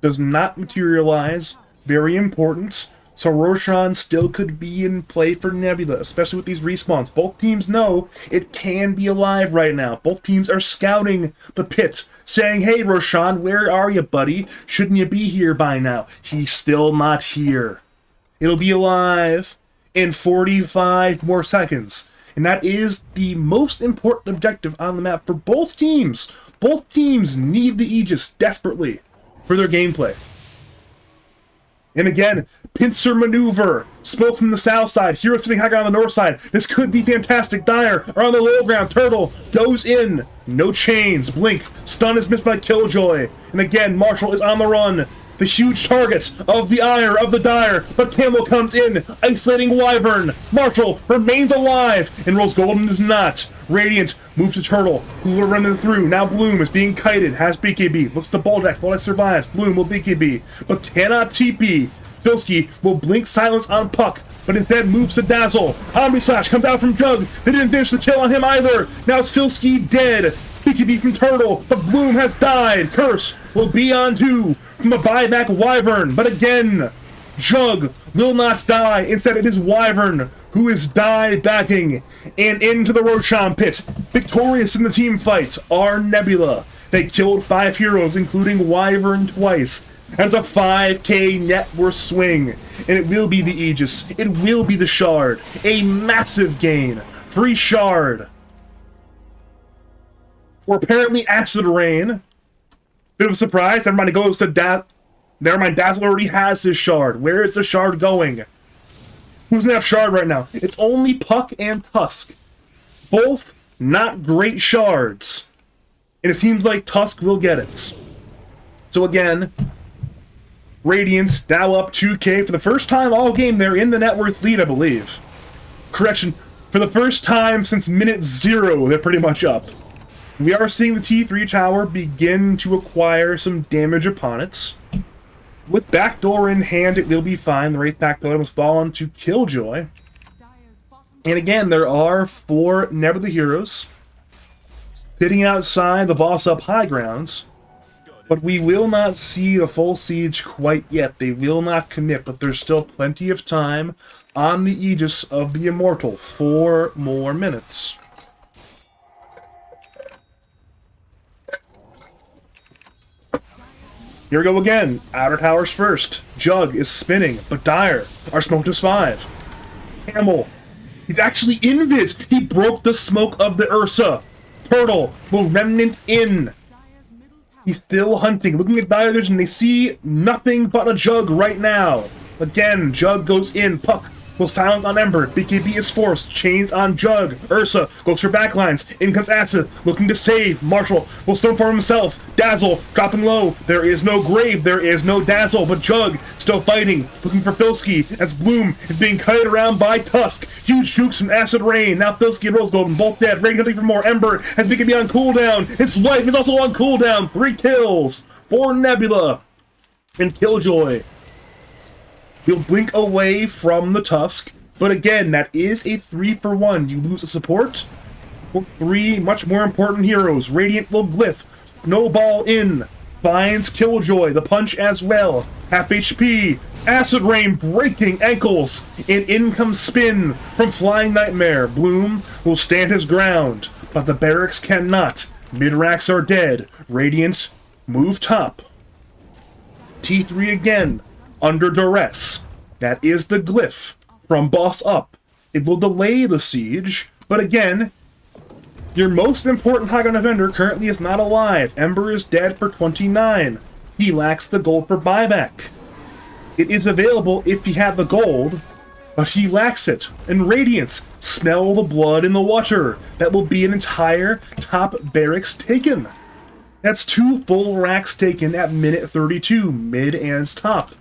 does not materialize. Very important. So Roshan still could be in play for Nebula, especially with these respawns. Both teams know it can be alive right now. Both teams are scouting the pit, saying, hey Roshan, where are you, buddy? Shouldn't you be here by now? He's still not here. It'll be alive in 45 more seconds. And that is the most important objective on the map for both teams. Both teams need the Aegis desperately for their gameplay. And again, pincer maneuver. Smoke from the south side. Hero sitting high ground on the north side. This could be fantastic. Dire are on the low ground. Turtle goes in. No chains. Blink. Stun is missed by Killjoy. And again, Marshall is on the run. The huge target of the ire of the Dire. But Camel comes in, isolating Wyvern. Marshall remains alive, and Rose Golden does not. Radiant moves to Turtle, who will run it through. Now Bloom is being kited, has BKB. Looks to Bulljack, Bulljack survives. Bloom will BKB, but cannot TP. Filski will blink silence on Puck, but instead moves to Dazzle. Omni Slash comes out from Jug. They didn't finish the kill on him either. Now it's Filski dead. BKB from Turtle, but Bloom has died. Curse will be on 2 from a buyback Wyvern, but again, Jug will not die. Instead, it is Wyvern who is die backing. And into the Roshan pit. Victorious in the team fight are Nebula. They killed 5 heroes, including Wyvern twice. That's a 5k net worth swing. And it will be the Aegis. It will be the Shard. A massive gain. Free Shard. For apparently Acid Rain. Bit of a surprise. Everybody goes to Never mind, Dazzle already has his Shard. Where is the Shard going? Who doesn't have Shard right now? It's only Puck and Tusk. Both not great shards. And it seems like Tusk will get it. So again, Radiant now up 2K for the first time all game. They're in the net worth lead, I believe. Correction, for the first time since minute 0, they're pretty much up. We are seeing the T3 tower begin to acquire some damage upon it. With backdoor in hand, it will be fine. The Wraith Pack Pillar must fall onto Killjoy. And again, there are 4 Nebula heroes sitting outside the boss up high grounds. But we will not see the full siege quite yet. They will not commit, but there's still plenty of time on the Aegis of the Immortal. 4 more minutes. Here we go again. Outer towers first. Jug is spinning, but Dire are smoked as 5. Camel. He's actually invis. He broke the smoke of the Ursa. Turtle will remnant in. He's still hunting. Looking at Dire Vision, they see nothing but a Jug right now. Again, Jug goes in. Puck will silence on Ember. BKB is forced. Chains on Jug. Ursa goes for backlines. In comes Acid, looking to save. Marshall will Stormform himself. Dazzle dropping low. There is no Grave. There is no Dazzle. But Jug still fighting. Looking for Filski as Bloom is being kited around by Tusk. Huge jukes from Acid Rain. Now Filski and Rose Golden both dead. Radiant hunting for more. Ember has BKB on cooldown. His life is also on cooldown. 3 kills for Nebula and Killjoy. You'll blink away from the Tusk, but again, that is a 3-for-1. You lose a support, 3 much more important heroes. Radiant will glyph, Snowball in, finds Killjoy, the punch as well. Half HP, Acid Rain breaking ankles, and in comes Spin from Flying Nightmare. Bloom will stand his ground, but the barracks cannot. Mid-racks are dead. Radiant move top. T3 again. Under duress. That is the glyph from boss up. It will delay the siege, but again, your most important high ground defender currently is not alive. Ember is dead for 29. He lacks the gold for buyback. It is available if you have the gold, but he lacks it. And Radiance, smell the blood in the water. That will be an entire top barracks taken. That's 2 full racks taken at minute 32, mid and top.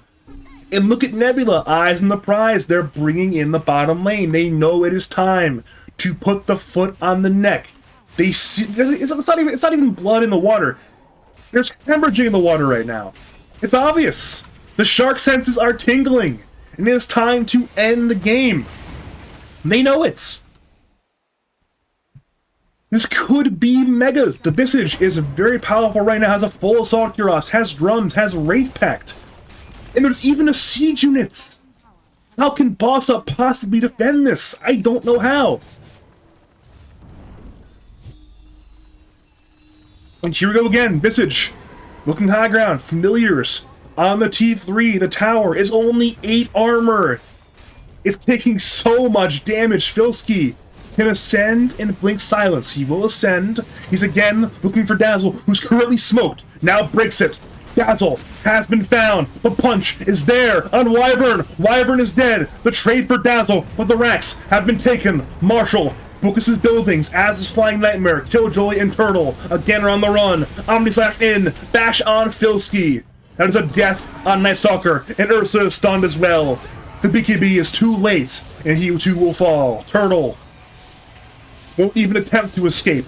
And look at Nebula, eyes on the prize. They're bringing in the bottom lane. They know it is time to put the foot on the neck. They see it's not even blood in the water. There's hemorrhaging in the water right now. It's obvious. The shark senses are tingling, and it is time to end the game. They know it. This could be megas. The Visage is very powerful right now. Has a full assault Kuros, has drums, has Wraith Pact. And there's even a siege unit. How can Boss Up possibly defend this? I don't know how. And here we go again. Visage. Looking high ground. Familiars. On the T3, the tower is only 8 armor. It's taking so much damage. Filski can ascend and blink silence. He will ascend. He's again looking for Dazzle, who's currently smoked. Now breaks it. Dazzle has been found. The punch is there on Wyvern. Wyvern is dead. The trade for Dazzle, but the racks have been taken. Marshall focuses buildings, as is Flying Nightmare. Killjoy and Turtle again are on the run. Omni Slash in. Bash on Filski. That is a death on Night Stalker, and Ursa is stunned as well. The BKB is too late, and he too will fall. Turtle won't even attempt to escape.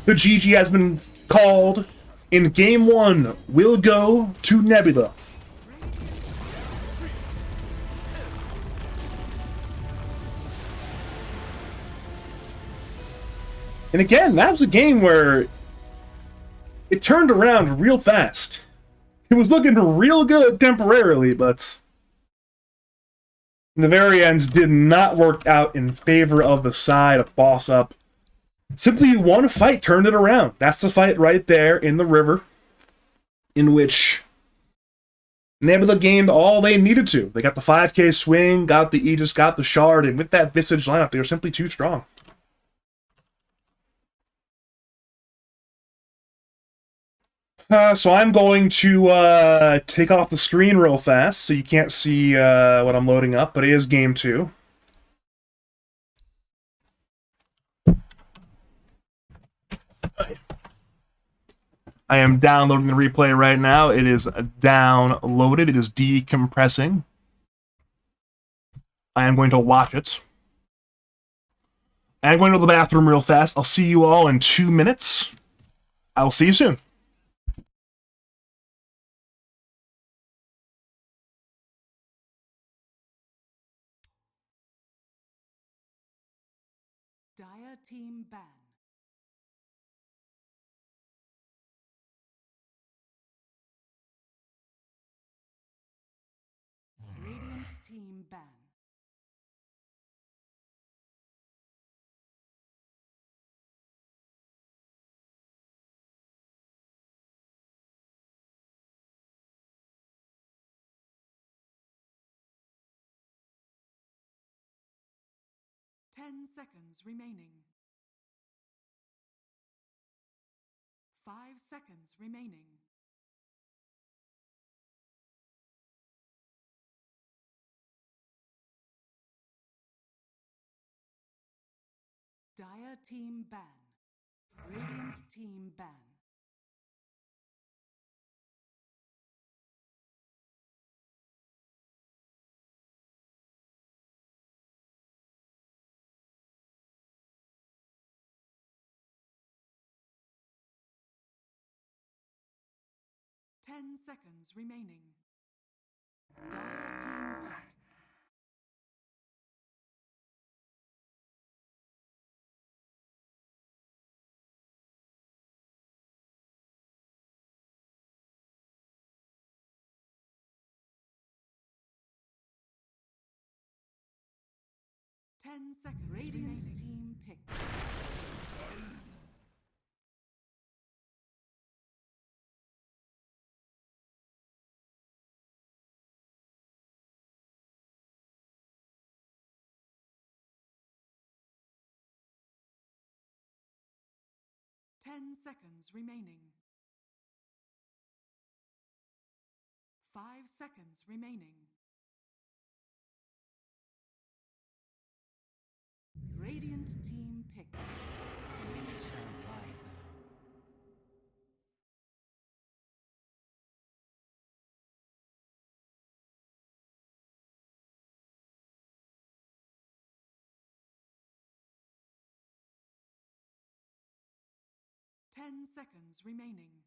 The GG has been called. In Game 1 will go to Nebula. And again, that was a game where it turned around real fast. It was looking real good temporarily, but the very ends did not work out in favor of the side of Boss Up. Simply one fight turned it around. That's the fight right there in the river, in which Nebula gained all they needed to. They got the 5k swing, got the Aegis, got the Shard, and with that Visage lineup, they were simply too strong. So I'm going to take off the screen real fast, so you can't see what I'm loading up, but it is Game 2. I am downloading the replay right now. It is downloaded. It is decompressing. I am going to watch it. I'm going to the bathroom real fast. I'll see you all in 2 minutes. I'll see you soon. Dire team ban. Radiant team ban. Ten seconds remaining. 5 seconds remaining. Dire team ban. Radiant team ban. Ten seconds remaining. Dire team pick. Ten seconds. Radiant team pick. Ten seconds remaining. 5 seconds remaining. Radiant team pick. Winter Rival. Ten seconds remaining.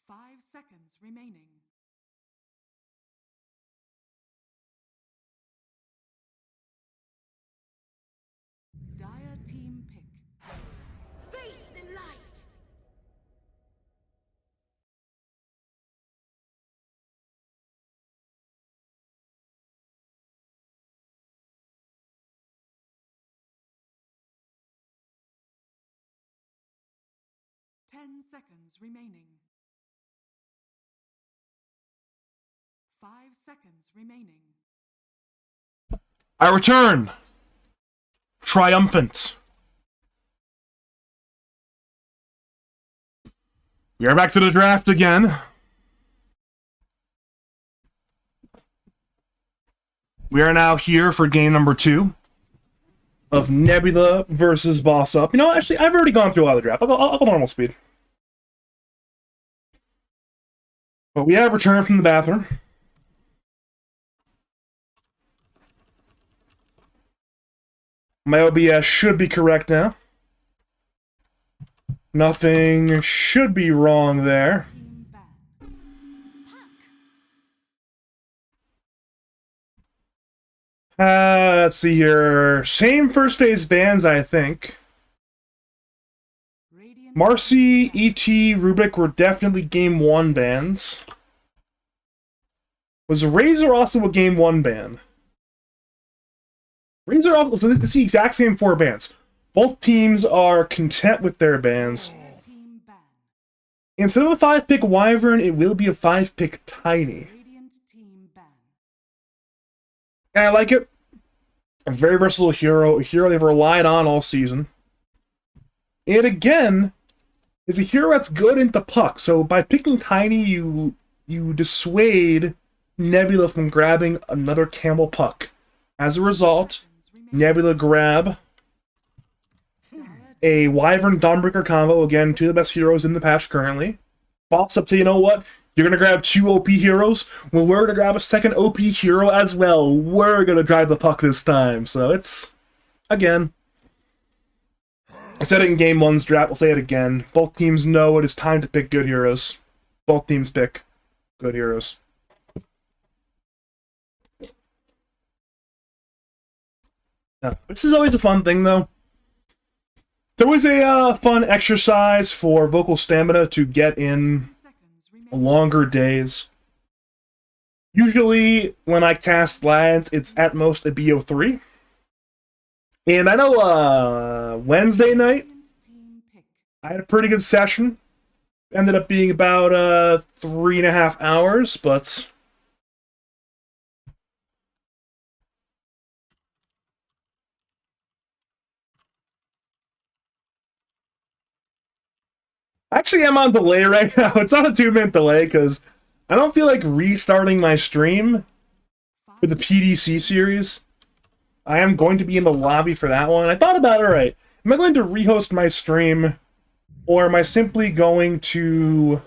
5 seconds remaining. Dire team pick. Face the light! Ten seconds remaining. 5 seconds remaining. I return! Triumphant. We are back to the draft again. We are now here for game number 2 of Nebula versus Boss Up. You know, actually, I've already gone through a lot of the draft. I'll go normal speed. But we have returned from the bathroom. My OBS should be correct now. Nothing should be wrong there. Let's see here. Same first phase bans, I think. Marcy, E.T., Rubik were definitely Game 1 bans. Was Razor also a Game 1 ban? Razor also, so this is the exact same 4 bans. Both teams are content with their bans. Instead of a 5-pick Wyvern, it will be a 5-pick Tiny. And I like it. A very versatile hero, a hero they've relied on all season. And again, is a hero that's good into puck. So by picking Tiny, you dissuade Nebula from grabbing another Campbell puck. As a result, Nebula grab a Wyvern Dawnbreaker combo, again, two of the best heroes in the patch currently. Boss up to, you know what? You're going to grab two OP heroes? Well, we're going to grab a second OP hero as well. We're going to drive the puck this time. So it's, again, I said it in Game 1's draft, we'll say it again. Both teams know it is time to pick good heroes. Both teams pick good heroes. This is always a fun thing, though. There was a fun exercise for vocal stamina to get in longer days. Usually, when I cast lads, it's at most a BO3. And I know Wednesday night, I had a pretty good session. Ended up being about 3.5 hours, but actually I'm on delay right now. It's on a 2-minute delay because I don't feel like restarting my stream for the PDC series. I am going to be in the lobby for that one. I thought about it, alright, am I going to rehost my stream, or am I simply going to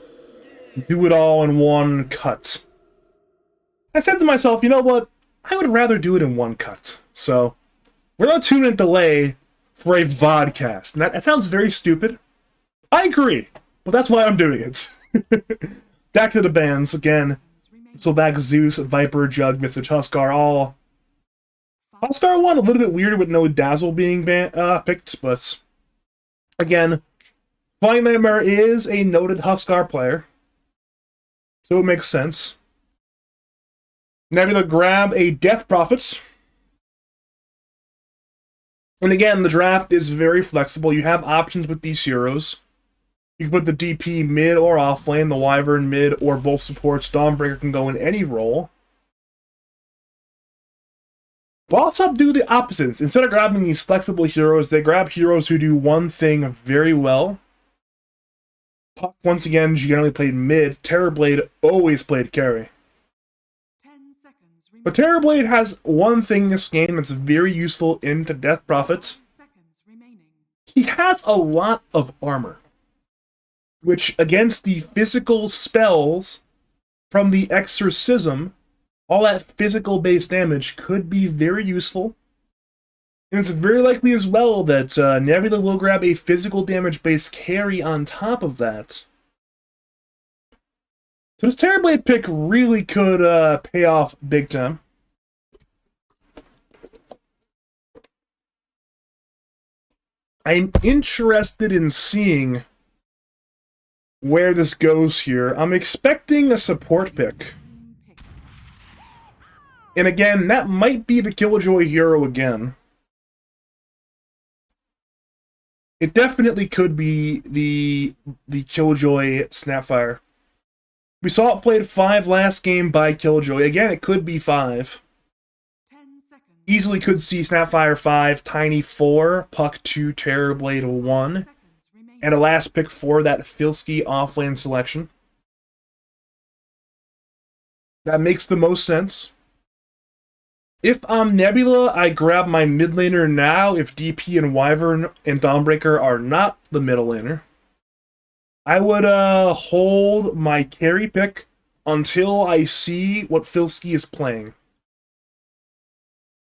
do it all in one cut? I said to myself, you know what? I would rather do it in one cut. So, we're on a 2-minute delay for a vodcast. And that sounds very stupid. I agree, but that's why I'm doing it. Back to the bands again. So back Zeus, Viper, Jug, Mr. Huskar, all. Huskar one a little bit weird with no Dazzle being picked, but again, Flying Nightmare is a noted Huskar player, so it makes sense. Nebula grab a Death Prophet. And again, the draft is very flexible. You have options with these heroes. You can put the DP mid or off lane, the Wyvern mid, or both supports. Dawnbreaker can go in any role. Boss Up do the opposites. Instead of grabbing these flexible heroes, they grab heroes who do one thing very well. Puck, once again, generally played mid. Terrorblade always played carry. But Terrorblade has one thing in this game that's very useful into Death Prophet. He has a lot of armor, which against the physical spells from the Exorcism, all that physical base damage could be very useful. And it's very likely as well that Nebula will grab a physical damage based carry on top of that. So this Terrorblade pick really could pay off big time. I'm interested in seeing where this goes here. I'm expecting a support pick. And again, that might be the Killjoy hero again. It definitely could be the Killjoy Snapfire. We saw it played 5 last game by Killjoy. Again, it could be 5. Easily could see Snapfire 5, Tiny 4, Puck 2, Terrorblade 1, and a last pick for that Filsky offlane selection. That makes the most sense. If I'm Nebula, I grab my mid laner now if DP and Wyvern and Dawnbreaker are not the middle laner. I would hold my carry pick until I see what Filsky is playing.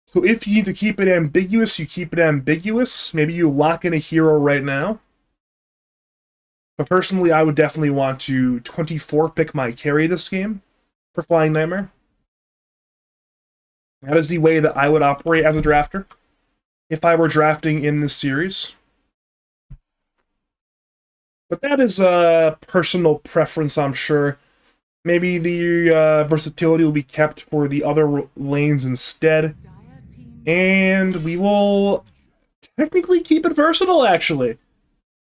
So if you need to keep it ambiguous, you keep it ambiguous. Maybe you lock in a hero right now. But personally, I would definitely want to 24 pick my carry this game for Flying Nightmare. That is the way that I would operate as a drafter if I were drafting in this series. But that is a personal preference, I'm sure. Maybe the versatility will be kept for the other lanes instead. And we will technically keep it versatile, actually.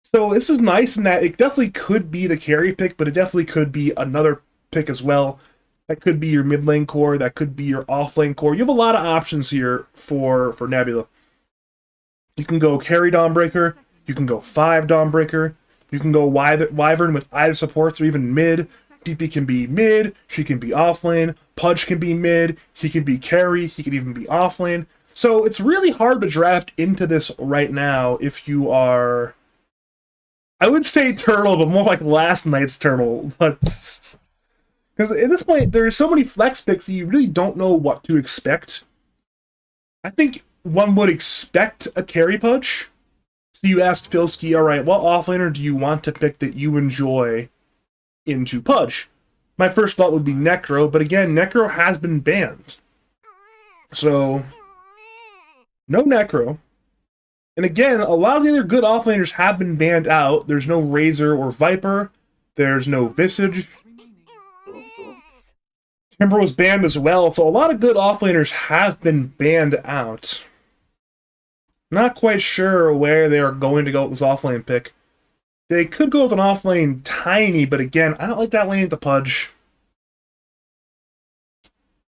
So this is nice in that it definitely could be the carry pick, but it definitely could be another pick as well. That could be your mid lane core, that could be your off lane core. You have a lot of options here for Nebula. You can go carry Dawnbreaker, you can go 5 Dawnbreaker, you can go Wyvern with either supports or even mid. DP can be mid, she can be off lane, Pudge can be mid, he can be carry, he can even be off lane. So it's really hard to draft into this right now if you are, I would say turtle, but more like last night's turtle. But because at this point, there's so many flex picks that you really don't know what to expect. I think one would expect a carry pudge. So you asked Filski, all right, what offlaner do you want to pick that you enjoy into pudge? My first thought would be Necro, but again, Necro has been banned. So, no Necro. And again, a lot of the other good offlaners have been banned out. There's no Razor or Viper. There's no Visage. Timber was banned as well, so a lot of good offlaners have been banned out. Not quite sure where they are going to go with this offlane pick. They could go with an offlane Tiny, but again, I don't like that lane at the Pudge.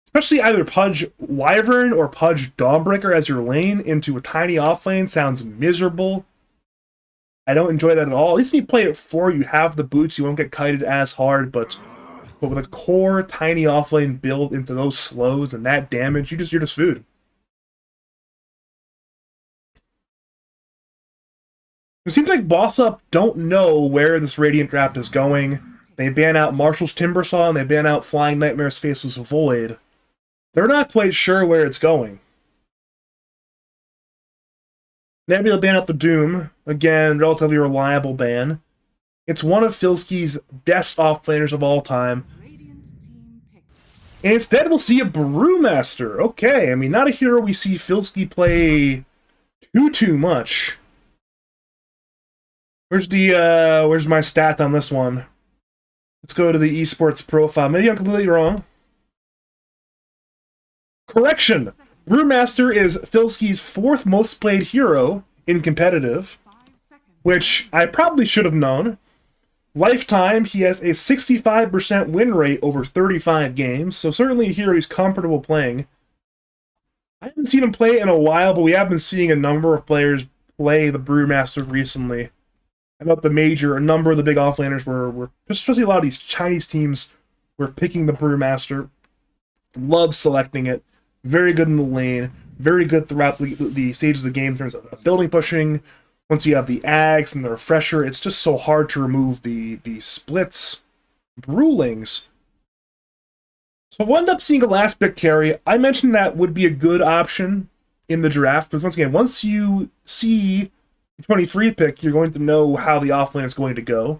Especially either Pudge Wyvern or Pudge Dawnbreaker as your lane into a Tiny offlane sounds miserable. I don't enjoy that at all. At least when you play it 4, you have the boots, you won't get kited as hard, but with a core Tiny offlane build into those slows and that damage, you're just food. It seems like Boss Up don't know where this Radiant draft is going. They ban out Marshall's Timbersaw and they ban out Flying Nightmare's Faceless Void. They're not quite sure where it's going. Nebula ban out the Doom. Again, relatively reliable ban. It's one of Filski's best offlaners of all time. And instead we'll see a Brewmaster. Okay, I mean, not a hero we see Filski play too much. Where's my stat on this one? Let's go to the esports profile. Maybe I'm completely wrong. Correction! Brewmaster is Filski's 4th most played hero in competitive, which I probably should have known. Lifetime, he has a 65% win rate over 35 games, so certainly a hero he's comfortable playing. I haven't seen him play in a while, but we have been seeing a number of players play the Brewmaster recently. I know a number of the big offlaners were especially a lot of these Chinese teams were picking the Brewmaster. Love selecting it. Very good in the lane. Very good throughout the stages of the game in terms of building pushing. Once you have the Ags and the Refresher, it's just so hard to remove the splits. Brewlings. So we'll end up seeing a last pick carry. I mentioned that would be a good option in the draft, because once again, once you see the 23 pick, you're going to know how the offlane is going to go.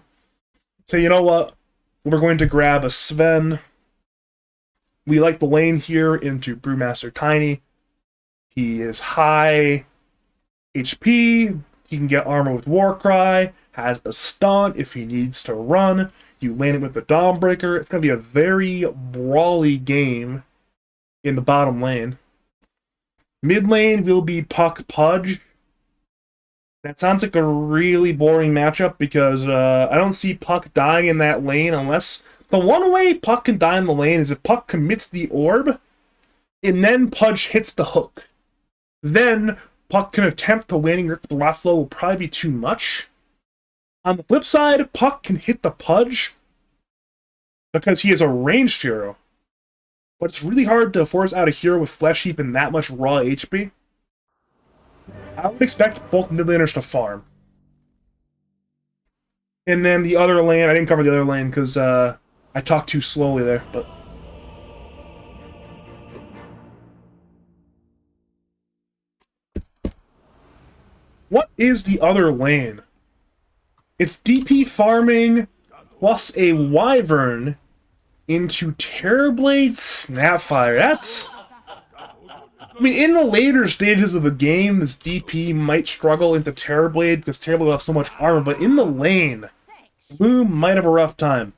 So you know what? We're going to grab a Sven. We like the lane here into Brewmaster Tiny. He is high HP. He can get armor with Warcry. Has a stunt if he needs to run. You lane it with the Dawnbreaker. It's going to be a very brawly game in the bottom lane. Mid lane will be Puck Pudge. That sounds like a really boring matchup because I don't see Puck dying in that lane unless... The one way Puck can die in the lane is if Puck commits the orb and then Pudge hits the hook. Then Puck can attempt to landing rip the last low will probably be too much. On the flip side, Puck can hit the Pudge because he is a ranged hero. But it's really hard to force out a hero with Flesh Heap and that much raw HP. I would expect both mid laners to farm. And then the other lane, I didn't cover the other lane because I talked too slowly there, but... What is the other lane? It's DP farming plus a Wyvern into Terrorblade Snapfire. That's... I mean, in the later stages of the game, this DP might struggle into Terrorblade because Terrorblade will have so much armor, but in the lane, Bloom might have a rough time.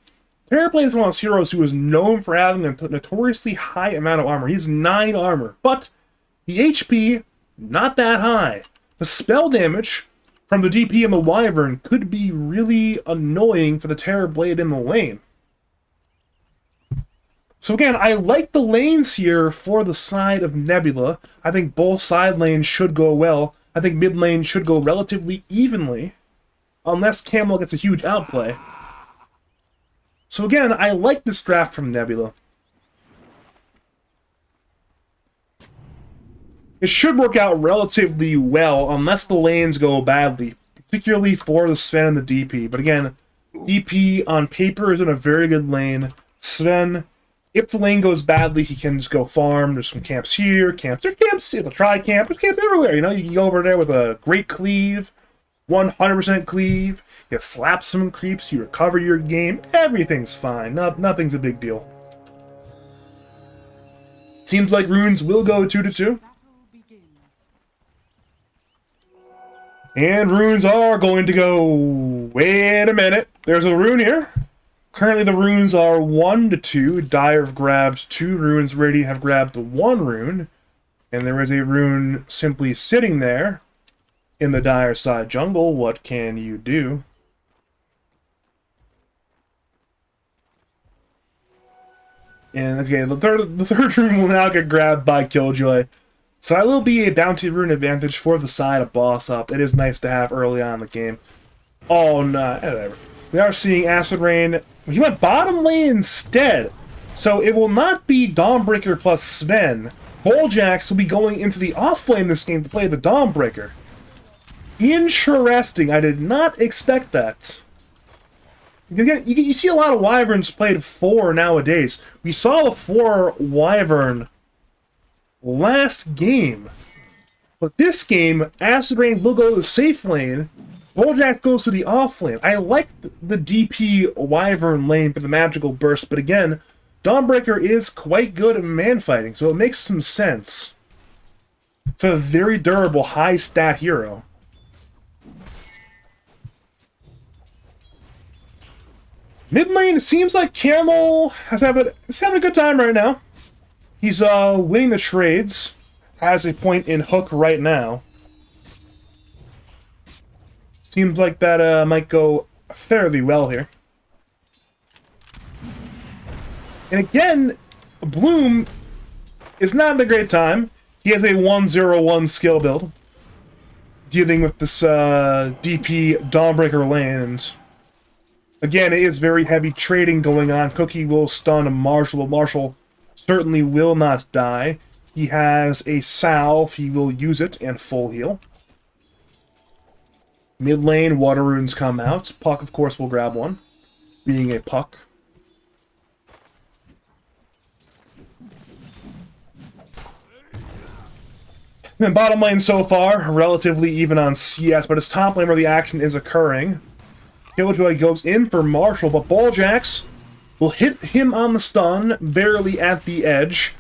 Terrorblade is one of those heroes who is known for having a notoriously high amount of armor. He has 9 armor, but the HP, not that high. The spell damage from the DP and the Wyvern could be really annoying for the Terrorblade in the lane. So again, I like the lanes here for the side of Nebula. I think both side lanes should go well. I think mid lane should go relatively evenly, unless Camel gets a huge outplay. So again, I like this draft from Nebula. It should work out relatively well unless the lanes go badly, particularly for the Sven and the DP. But again, DP on paper is in a very good lane. Sven, if the lane goes badly, he can just go farm. There's some camps here, camps there, camps, the tri-camp, there's camps everywhere. You know, you can go over there with a great cleave, 100% cleave. You slap some creeps, you recover your game. Everything's fine. Nothing's a big deal. Seems like runes will go 2-2. Battle begins. And runes are going to go... Wait a minute. There's a rune here. Currently the runes are 1-2. Dire have grabbed 2 runes. Radiant have grabbed 1 rune. And there is a rune simply sitting there in the Dire side jungle. What can you do? And okay, the third rune will now get grabbed by Killjoy. So that will be a bounty rune advantage for the side of boss up. It is nice to have early on in the game. Oh no, whatever. We are seeing Acid Rain. He went bottom lane instead. So it will not be Dawnbreaker plus Sven. Voljax will be going into the off lane this game to play the Dawnbreaker. Interesting. I did not expect that. You see a lot of Wyverns played 4 nowadays. We saw the 4 Wyvern last game. But this game, Acid Rain will go to the safe lane. Voljack goes to the off lane. I like the DP Wyvern lane for the magical burst, but again, Dawnbreaker is quite good at man fighting, so it makes some sense. It's a very durable, high stat hero. Mid lane, it seems like Camel is having a good time right now. He's winning the trades. Has a point in Hook right now. Seems like that might go fairly well here. And again, Bloom is not in a great time. He has a 1-0-1 skill build, dealing with this DP Dawnbreaker lane, and again, it is very heavy trading going on. Cookie will stun Marshall, but Marshall certainly will not die. He has a salve, he will use it, and full heal. Mid lane, water runes come out. Puck, of course, will grab one, being a Puck. And bottom lane so far, relatively even on CS, but it's top lane where the action is occurring. Killjoy goes in for Marshall, but Balljax will hit him on the stun, barely at the edge.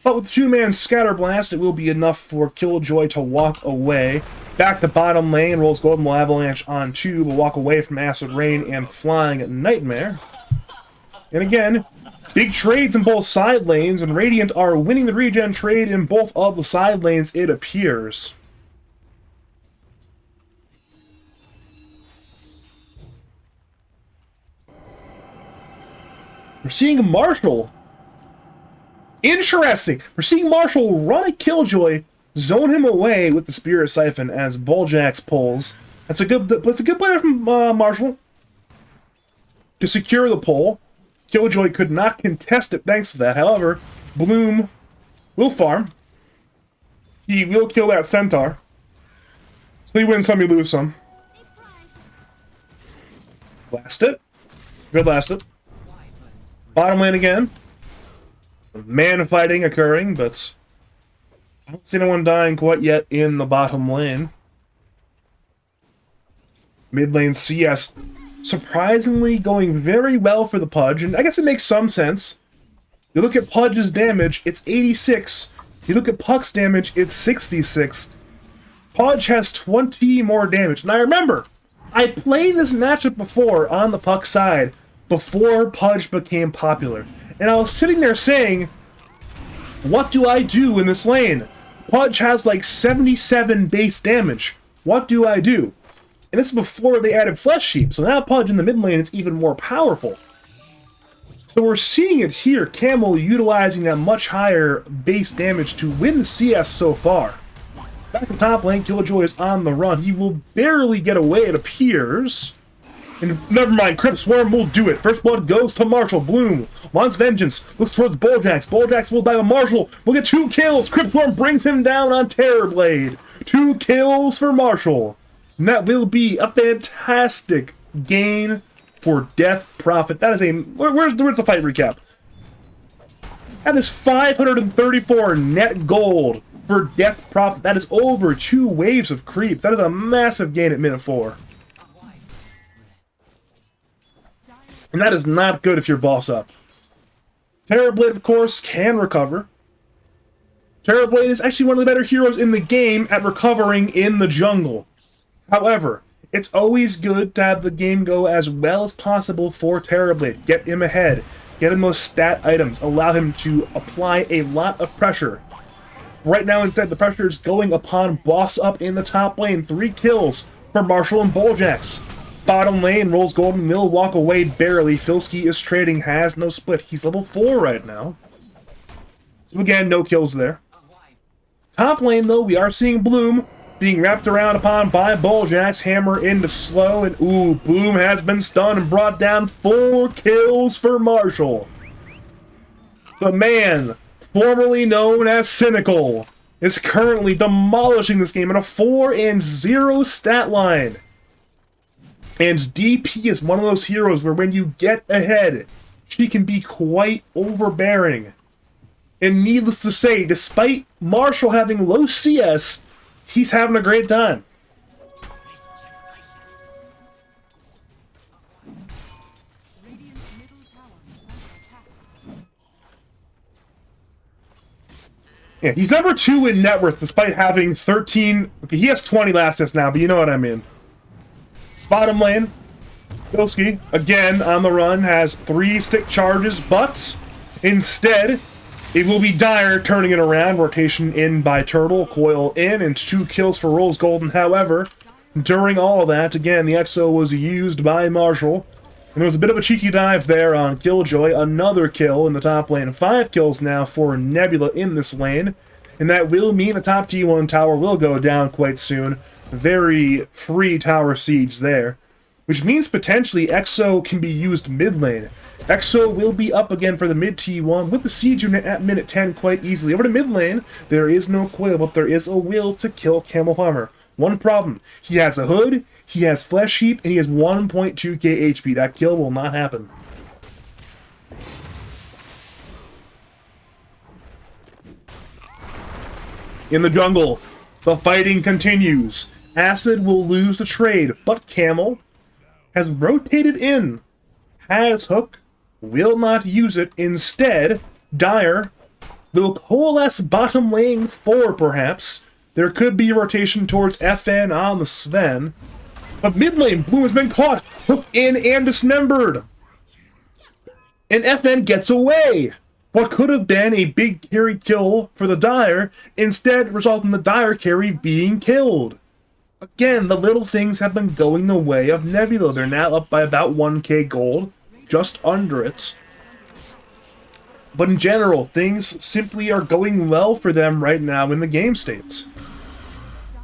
But with 2-man Scatter Blast, it will be enough for Killjoy to walk away. Back to bottom lane, rolls Golden Avalanche on 2, will walk away from Acid Rain and Flying Nightmare. And again, big trades in both side lanes, and Radiant are winning the regen trade in both of the side lanes, it appears. We're seeing Marshall. Interesting. We're seeing Marshall run at Killjoy, zone him away with the Spirit Siphon as Balljax pulls. That's a good play from Marshall to secure the pull. Killjoy could not contest it thanks to that. However, Bloom will farm. He will kill that Centaur. So you win some, you lose some. Blast it. Good blast it. Bottom lane again. Man fighting occurring, but I don't see anyone dying quite yet in the bottom lane. Mid lane CS surprisingly going very well for the Pudge, and I guess it makes some sense. You look at Pudge's damage, it's 86. You look at Puck's damage, it's 66. Pudge has 20 more damage. And I remember, I played this matchup before on the Puck side, before Pudge became popular. And I was sitting there saying, what do I do in this lane? Pudge has like 77 base damage. What do I do? And this is before they added Flesh Sheep, so now Pudge in the mid lane is even more powerful. So we're seeing it here, Camel utilizing that much higher base damage to win the CS so far. Back to top lane, Killjoy is on the run. He will barely get away, it appears. And never mind, Crypt Swarm will do it. First blood goes to Marshall. Bloom wants vengeance. Looks towards Bulljax. Bulljax will die, but Marshall will get 2 kills. Crypt Swarm brings him down on Terrorblade. 2 kills for Marshall. And that will be a fantastic gain for Death Prophet. That is a... Where's the fight recap? That is 534 net gold for Death Prophet. That is over 2 waves of creeps. That is a massive gain at minute 4. And that is not good if you're boss up. Terrorblade, of course, can recover. Terrorblade is actually one of the better heroes in the game at recovering in the jungle. However, it's always good to have the game go as well as possible for Terrorblade. Get him ahead. Get him those stat items. Allow him to apply a lot of pressure. Right now, instead, the pressure is going upon boss up in the top lane. 3 kills for Marshall and Bulljax. Bottom lane, Rolls Golden will walk away barely. Filski is trading, has no split. He's level 4 right now. So again, no kills there. Top lane, though, we are seeing Bloom being wrapped around upon by Bulljax. Hammer into slow, and ooh, Bloom has been stunned and brought down. 4 kills for Marshall. The man, formerly known as Cynical, is currently demolishing this game in a 4-0 stat line. And DP is one of those heroes where when you get ahead, she can be quite overbearing. And needless to say, despite Marshall having low CS, he's having a great time. Yeah, he's number 2 in net worth despite having 13... Okay, he has 20 last hits now, but you know what I mean. Bottom lane, Bilski, again on the run, has 3 stick charges, but instead, it will be Dire turning it around. Rotation in by Turtle, Coil in, and 2 kills for Rolls Golden. However, during all that, again, the EXO was used by Marshall, and there was a bit of a cheeky dive there on Killjoy. Another kill in the top lane. 5 kills now for Nebula in this lane, and that will mean a top T1 tower will go down quite soon. Very free tower siege there, which means potentially EXO can be used mid lane. EXO will be up again for the mid T1 with the siege unit at minute 10 quite easily. Over to mid lane, there is no coil, but there is a will to kill Camel Farmer. One problem, he has a hood, he has flesh heap, and he has 1.2k HP. That kill will not happen. In the jungle, the fighting continues. Acid will lose the trade, but Camel has rotated in. Has hook, will not use it. Instead, Dire will coalesce bottom lane 4, perhaps. There could be a rotation towards FN on the Sven. But mid lane, Bloom has been caught, hooked in and dismembered. And FN gets away. What could have been a big carry kill for the Dire, instead resulting in the Dire carry being killed. Again, the little things have been going the way of Nebula. They're now up by about 1k gold, just under it. But in general, things simply are going well for them right now in the game states.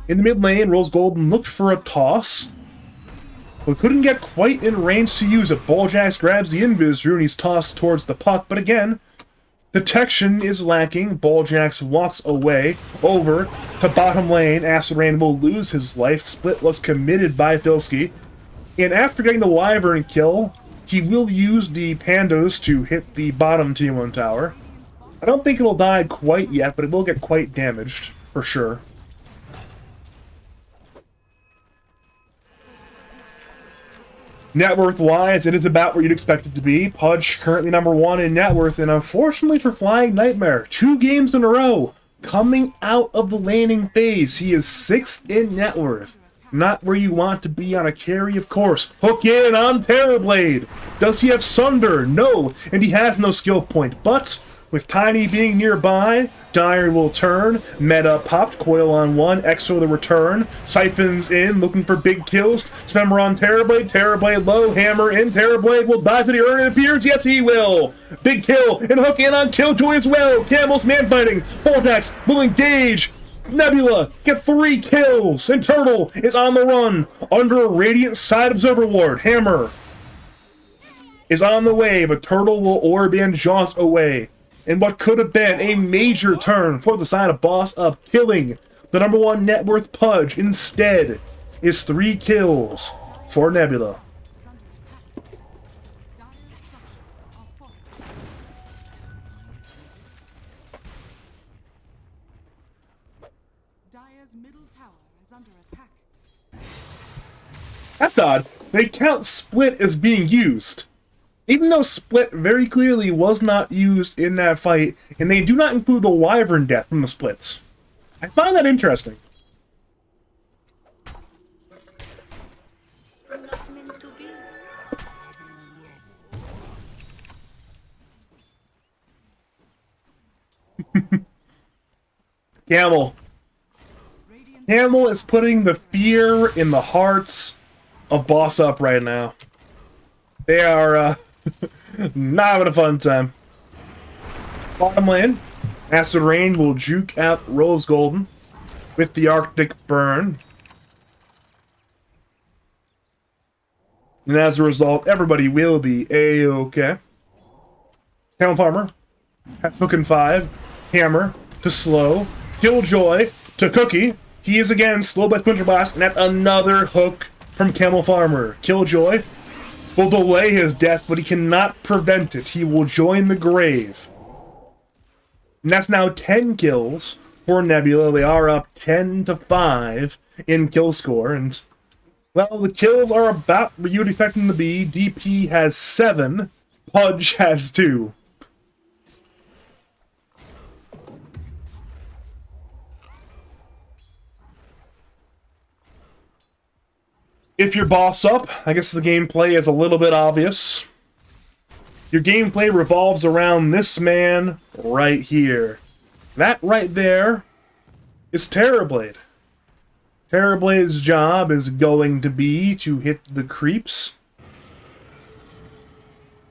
In the mid lane, Rolls Golden looked for a toss, but couldn't get quite in range to use it. Bulljax grabs the Invis rune, he's tossed towards the puck, but again, detection is lacking. Bulljax walks away over to bottom lane. Acid Rain will lose his life. Split was committed by Filski. And after getting the Wyvern kill, he will use the Pandas to hit the bottom T1 tower. I don't think it'll die quite yet, but it will get quite damaged, for sure. Net worth-wise, it is about where you'd expect it to be. Pudge currently number 1 in net worth, and unfortunately for Flying Nightmare, 2 games in a row, coming out of the laning phase, he is 6th in net worth. Not where you want to be on a carry, of course. Hook in on Terrorblade. Does he have Sunder? No, and he has no skill point, but with Tiny being nearby, Dire will turn. Meta popped, Coil on 1, Extra the return. Siphons in, looking for big kills. Spammer on Terrorblade, Terrorblade low, Hammer in, Terrorblade will dive to the urn, it appears, yes he will! Big kill, and Hook in on Killjoy as well! Camel's man fighting, Bulljax will engage! Nebula get 3 kills, and Turtle is on the run under a Radiant Side Observer Ward. Hammer is on the way, but Turtle will orb and jaunt away. And what could have been a major turn for the side of Boss Up, killing the #1 net worth Pudge, instead is 3 kills for Nebula. Dire's middle tower is under attack. That's odd. They count Split as being used, even though Split very clearly was not used in that fight, and they do not include the Wyvern death from the Splits. I find that interesting. Camel. Camel is putting the fear in the hearts of Boss Up right now. They are not having a fun time. Bottom lane, Acid Rain will juke out Rose Golden with the Arctic Burn. And as a result, everybody will be A-okay. Camel Farmer has Hookin' 5, Hammer to slow, Killjoy to Cookie. He is again slowed by Splinter Blast, and that's another hook from Camel Farmer. Killjoy will delay his death, but he cannot prevent it. He will join the grave. And that's now 10 kills for Nebula. They are up 10-5 in kill score, and well, the kills are about where you'd expect them to be. DP has 7, Pudge has 2. If you're Boss Up, I guess the gameplay is a little bit obvious. Your gameplay revolves around this man right here. That right there is Terrorblade. Terrorblade's job is going to be to hit the creeps.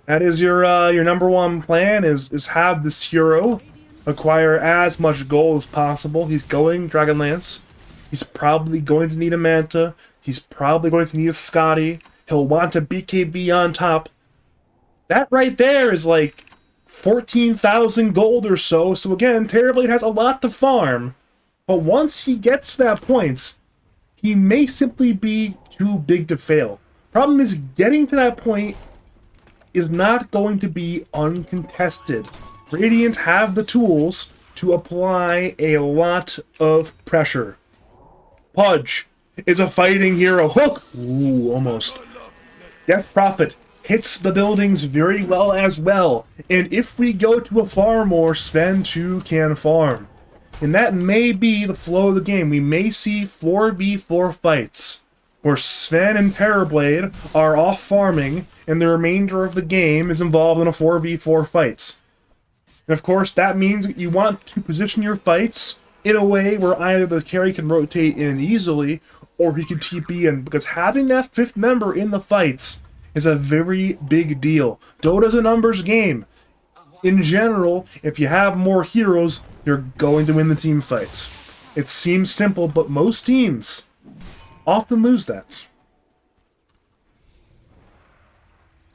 That is your #1 plan, is have this hero acquire as much gold as possible. He's going Dragonlance. He's probably going to need a Manta. He's probably going to need a Scotty. He'll want a BKB on top. That right there is like 14,000 gold or so. So again, Terrorblade has a lot to farm. But once he gets to that point, he may simply be too big to fail. Problem is, getting to that point is not going to be uncontested. Radiant have the tools to apply a lot of pressure. Pudge is a fighting hero. Hook! Ooh, almost. Death Prophet hits the buildings very well as well. And if we go to a farm more, Sven too can farm. And that may be the flow of the game. We may see 4v4 fights where Sven and Terrorblade are off farming and the remainder of the game is involved in a 4v4 fights. And of course, that means that you want to position your fights in a way where either the carry can rotate in easily or he can TP in, because having that 5th member in the fights is a very big deal. Dota's a numbers game. In general, if you have more heroes, you're going to win the team fights. It seems simple, but most teams often lose that.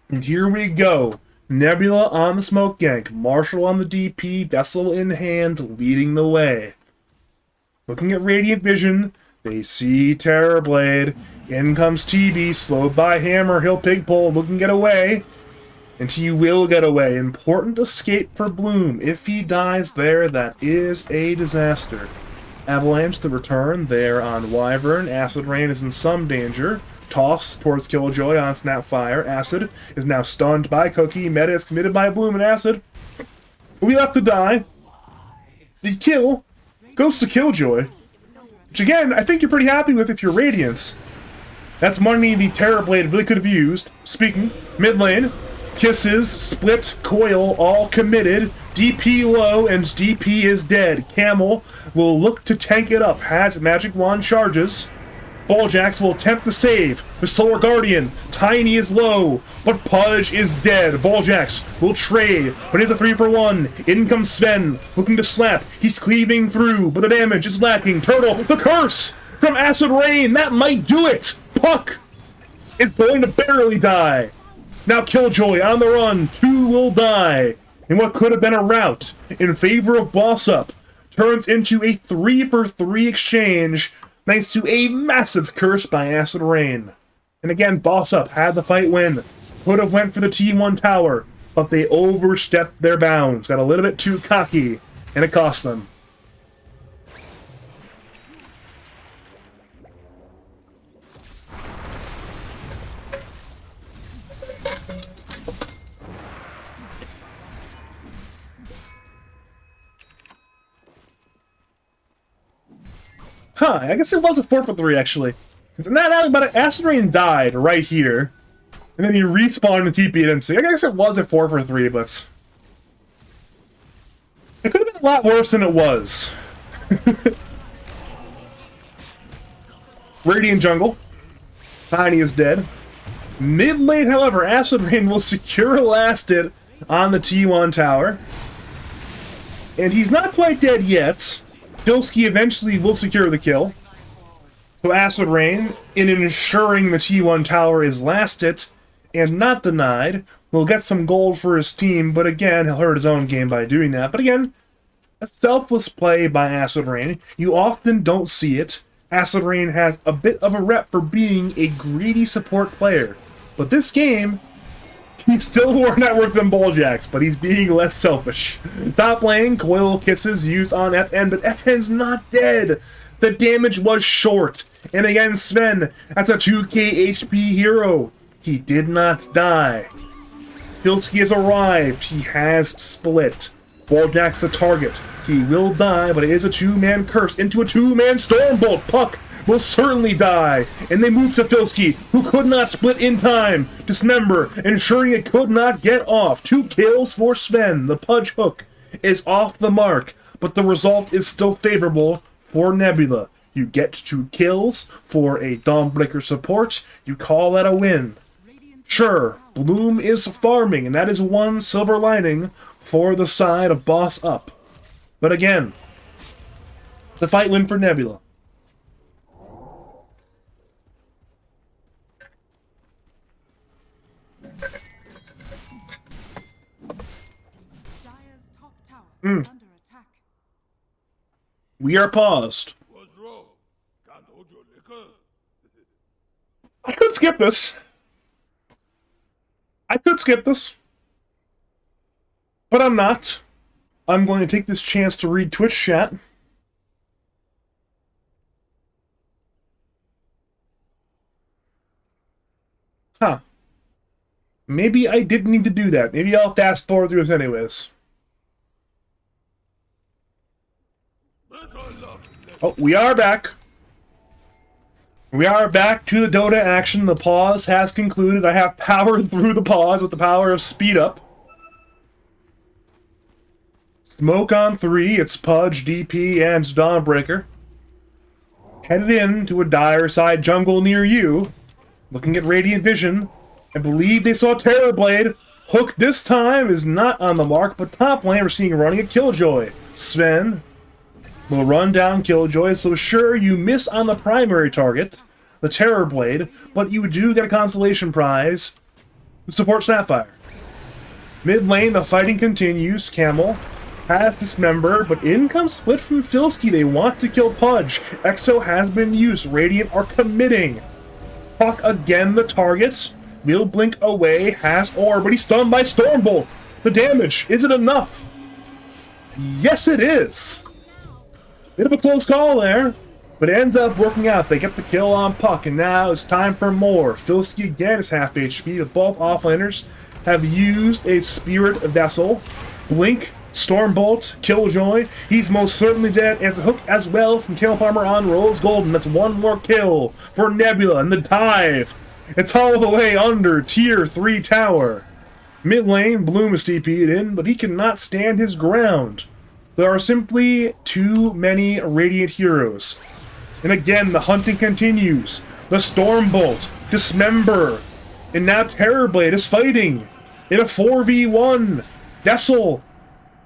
And here we go. Nebula on the smoke gank, Marshall on the DP, Vessel in hand, leading the way. Looking at Radiant Vision, they see Terrorblade. In comes TB, slowed by Hammer. He'll pig pull, looking to get away. And he will get away. Important escape for Bloom. If he dies there, that is a disaster. Avalanche the return there on Wyvern. Acid Rain is in some danger. Toss towards Killjoy on Snapfire. Acid is now stunned by Cookie. Meta is committed by Bloom and Acid. We left to die. The kill goes to Killjoy, which again, I think you're pretty happy with if you're Radiance. That's money the Terrorblade really could have used. Speaking, mid lane, Kisses, Split, Coil, all committed. DP low, and DP is dead. Camel will look to tank it up. Has Magic Wand charges. Bulljax will attempt the save. The Solar Guardian. Tiny is low, but Pudge is dead. Bulljax will trade, but it's a 3-for-1. In comes Sven, looking to slap. He's cleaving through, but the damage is lacking. Turtle, the curse from Acid Rain. That might do it. Puck is going to barely die. Now Killjoy on the run. 2 will die. And what could have been a rout in favor of Boss Up turns into a 3-for-3 exchange thanks to a massive curse by Acid Rain. And again, Boss Up had the fight win. Could have went for the T1 tower, but they overstepped their bounds. Got a little bit too cocky, and it cost them. Huh, I guess it was a 4-for-3 actually. But Acid Rain died right here. And then he respawned and TP'd him. So I guess it was a 4-for-3, but it could have been a lot worse than it was. Radiant jungle. Tiny is dead. Mid lane, however, Acid Rain will secure last hit on the T1 tower. And he's not quite dead yet. Pilsky eventually will secure the kill. So Acid Rain, in ensuring the T1 tower is last hit and not denied, will get some gold for his team, but again, he'll hurt his own game by doing that. But again, a selfless play by Acid Rain. You often don't see it. Acid Rain has a bit of a rep for being a greedy support player. But this game, he's still more network than Bulljax, but he's being less selfish. Top lane, Coil Kisses used on FN, but FN's not dead. The damage was short. And again, Sven, that's a 2k HP hero. He did not die. Filsky has arrived. He has split. Bulljax the target. He will die, but it is a 2-man curse into a 2-man Stormbolt. Puck will certainly die. And they move to Filsky, who could not split in time. Dismember, ensuring it could not get off. 2 kills for Sven. The Pudge hook is off the mark, but the result is still favorable for Nebula. You get 2 kills for a Dawnbreaker support. You call that a win. Sure, Bloom is farming, and that is one silver lining for the side of Boss Up. But again, the fight win for Nebula. Dire's top tower is under attack. We are paused. What's wrong? Can't hold your liquor? I could skip this. But I'm not. I'm going to take this chance to read Twitch chat. Huh. Maybe I didn't need to do that. Maybe I'll fast forward through this anyways. Oh, we are back. We are back to the Dota action. The pause has concluded. I have powered through the pause with the power of speed up. Smoke on 3. It's Pudge, DP, and Dawnbreaker. Headed into a dire side jungle near you. Looking at Radiant Vision. I believe they saw Terrorblade. Hook this time is not on the mark, but top lane we're seeing running a Killjoy. Sven will run down Killjoy, so sure, you miss on the primary target, the Terrorblade, but you do get a consolation prize, the support Snapfire. Mid lane, the fighting continues. Camel has Dismember, but in comes Split from Filsky. They want to kill Pudge. Exo has been used. Radiant are committing. Puck again the targets. Will blink away, has Orb, but he's stunned by Stormbolt. The damage, is it enough? Yes, it is. Bit of a close call there, but it ends up working out. They get the kill on Puck, and now it's time for more. Filsky again is half HP, but both offlaners have used a Spirit Vessel. Blink, Stormbolt, Killjoy. He's most certainly dead, as a hook as well from Kill Farmer on Rose Golden. That's one more kill for Nebula, and the dive. It's all the way under Tier 3 tower. Mid lane, Bloom is TP'd in, but he cannot stand his ground. There are simply too many Radiant heroes. And again, the hunting continues. The Stormbolt, Dismember, and now Terrorblade is fighting in a 4v1. Vessel,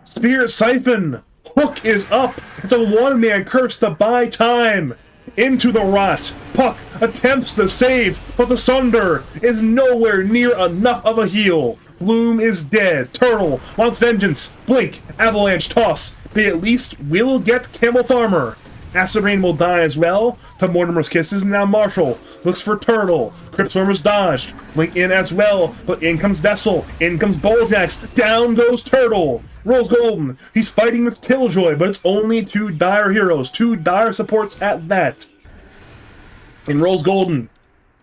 Spirit Siphon, Hook is up. It's a one-man curse to buy time. Into the rot. Puck attempts to save, but the Sunder is nowhere near enough of a heal. Bloom is dead. Turtle wants vengeance. Blink, Avalanche, Toss. They at least will get Camel Farmer. Acid Rain will die as well to Mortimer's Kisses. Now Marshall looks for Turtle. Crypt Swarmer's dodged. Blink in as well, but in comes Vessel. In comes Bulljax. Down goes Turtle. Rolls Golden. He's fighting with Killjoy, but it's only two dire heroes. Two dire supports at that. And Rolls Golden.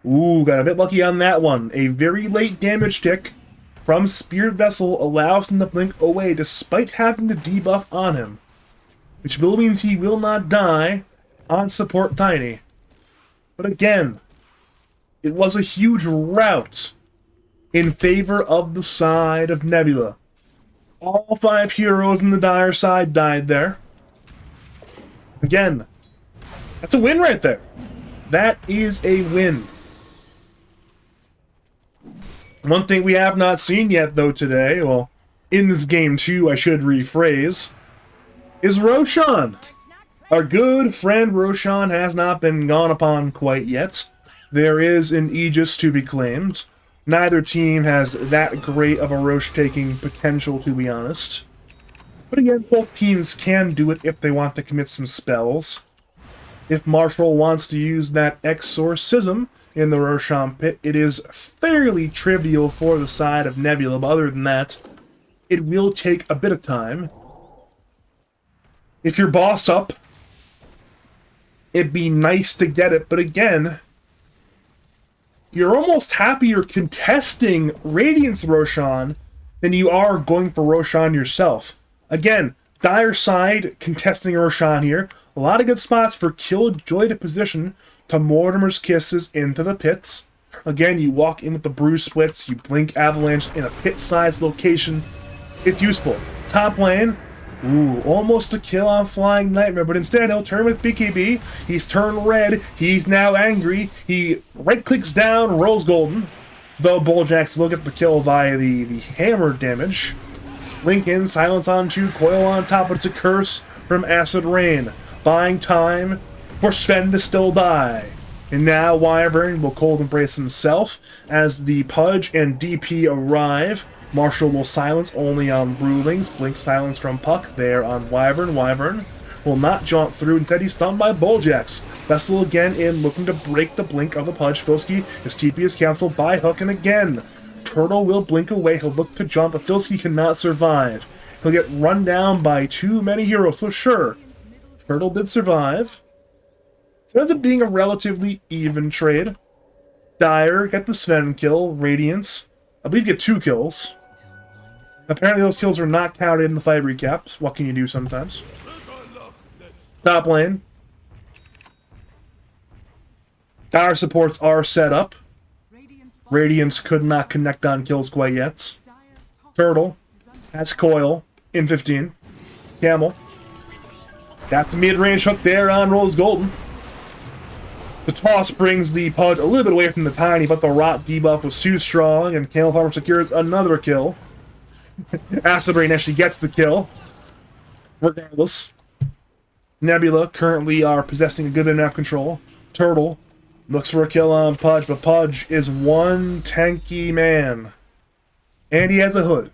Ooh, got a bit lucky on that one. A very late damage tick from Spirit Vessel allows him to blink away despite having the debuff on him. Which will means he will not die on support Tiny. But again, it was a huge rout in favor of the side of Nebula. All 5 heroes in the dire side died there. Again, that's a win right there. That is a win. One thing we have not seen yet, though, today, well, in this game too, I should rephrase, is Roshan. Our good friend Roshan has not been gone upon quite yet. There is an Aegis to be claimed. Neither team has that great of a Roche-taking potential, to be honest. But again, both teams can do it if they want to commit some spells. If Marshall wants to use that Exorcism in the Roshan pit, it is fairly trivial for the side of Nebula, but other than that, it will take a bit of time. If you're boss up, it'd be nice to get it, but again, you're almost happier contesting Radiance Roshan than you are going for Roshan yourself. Again, dire side contesting Roshan here. A lot of good spots for Killjoy to position to Mortimer's Kisses into the pits. Again, you walk in with the Bruise Splits, you blink Avalanche in a pit-sized location. It's useful. Top lane, ooh, almost a kill on Flying Nightmare, but instead he'll turn with BKB. He's turned red. He's now angry. He right-clicks down, rolls golden. Though Bulljax will get the kill via the hammer damage. Lincoln, silence on 2, coil on top, but it's a curse from Acid Rain. Buying time for Sven to still die. And now Wyvern will cold embrace himself as the Pudge and DP arrive. Marshall will silence only on Brewlings. Blink silence from Puck there on Wyvern. Wyvern will not jaunt through. Instead, he's stunned by Bulljax. Vessel again in, looking to break the blink of the Pudge. Filski, his TP is cancelled by Hook, and again, Turtle will blink away. He'll look to jump, but Filski cannot survive. He'll get run down by too many heroes, so sure, Turtle did survive. So it ends up being a relatively even trade. Dire get the Sven kill. Radiance, I believe, get 2 kills. Apparently those kills are not counted in the fight recaps. What can you do sometimes? Top lane. Dire supports are set up. Radiance could not connect on kills quite yet. Turtle has coil in 15. Camel. That's a mid-range hook there on Rolls Golden. The toss brings the Pudge a little bit away from the Tiny, but the Rot debuff was too strong, and Camel Farmer secures another kill. Acid Rain actually gets the kill. Regardless. Nebula currently are possessing a good enough control. Turtle looks for a kill on Pudge, but Pudge is one tanky man. And he has a hood.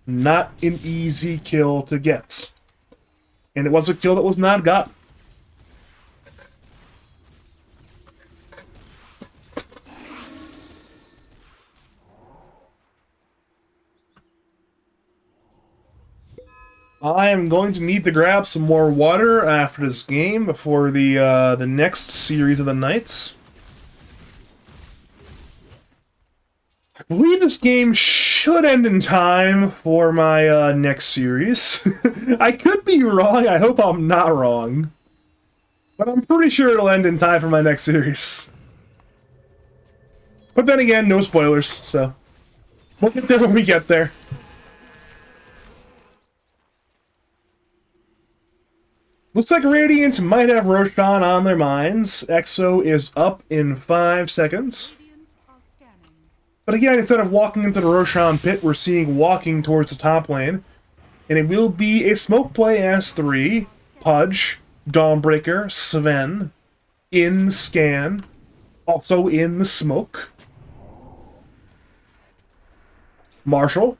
Not an easy kill to get. And it was a kill that was not gotten. I am going to need to grab some more water after this game before the next series of the nights. I believe this game should end in time for my next series. I could be wrong. I hope I'm not wrong. But I'm pretty sure it'll end in time for my next series. But then again, no spoilers, so we'll get there when we get there. Looks like Radiant might have Roshan on their minds. Exo is up in 5 seconds. Radiant are scanning. But again, instead of walking into the Roshan pit, we're seeing walking towards the top lane. And it will be a smoke play S3, Pudge, Dawnbreaker, Sven, in scan, also in the smoke. Marshall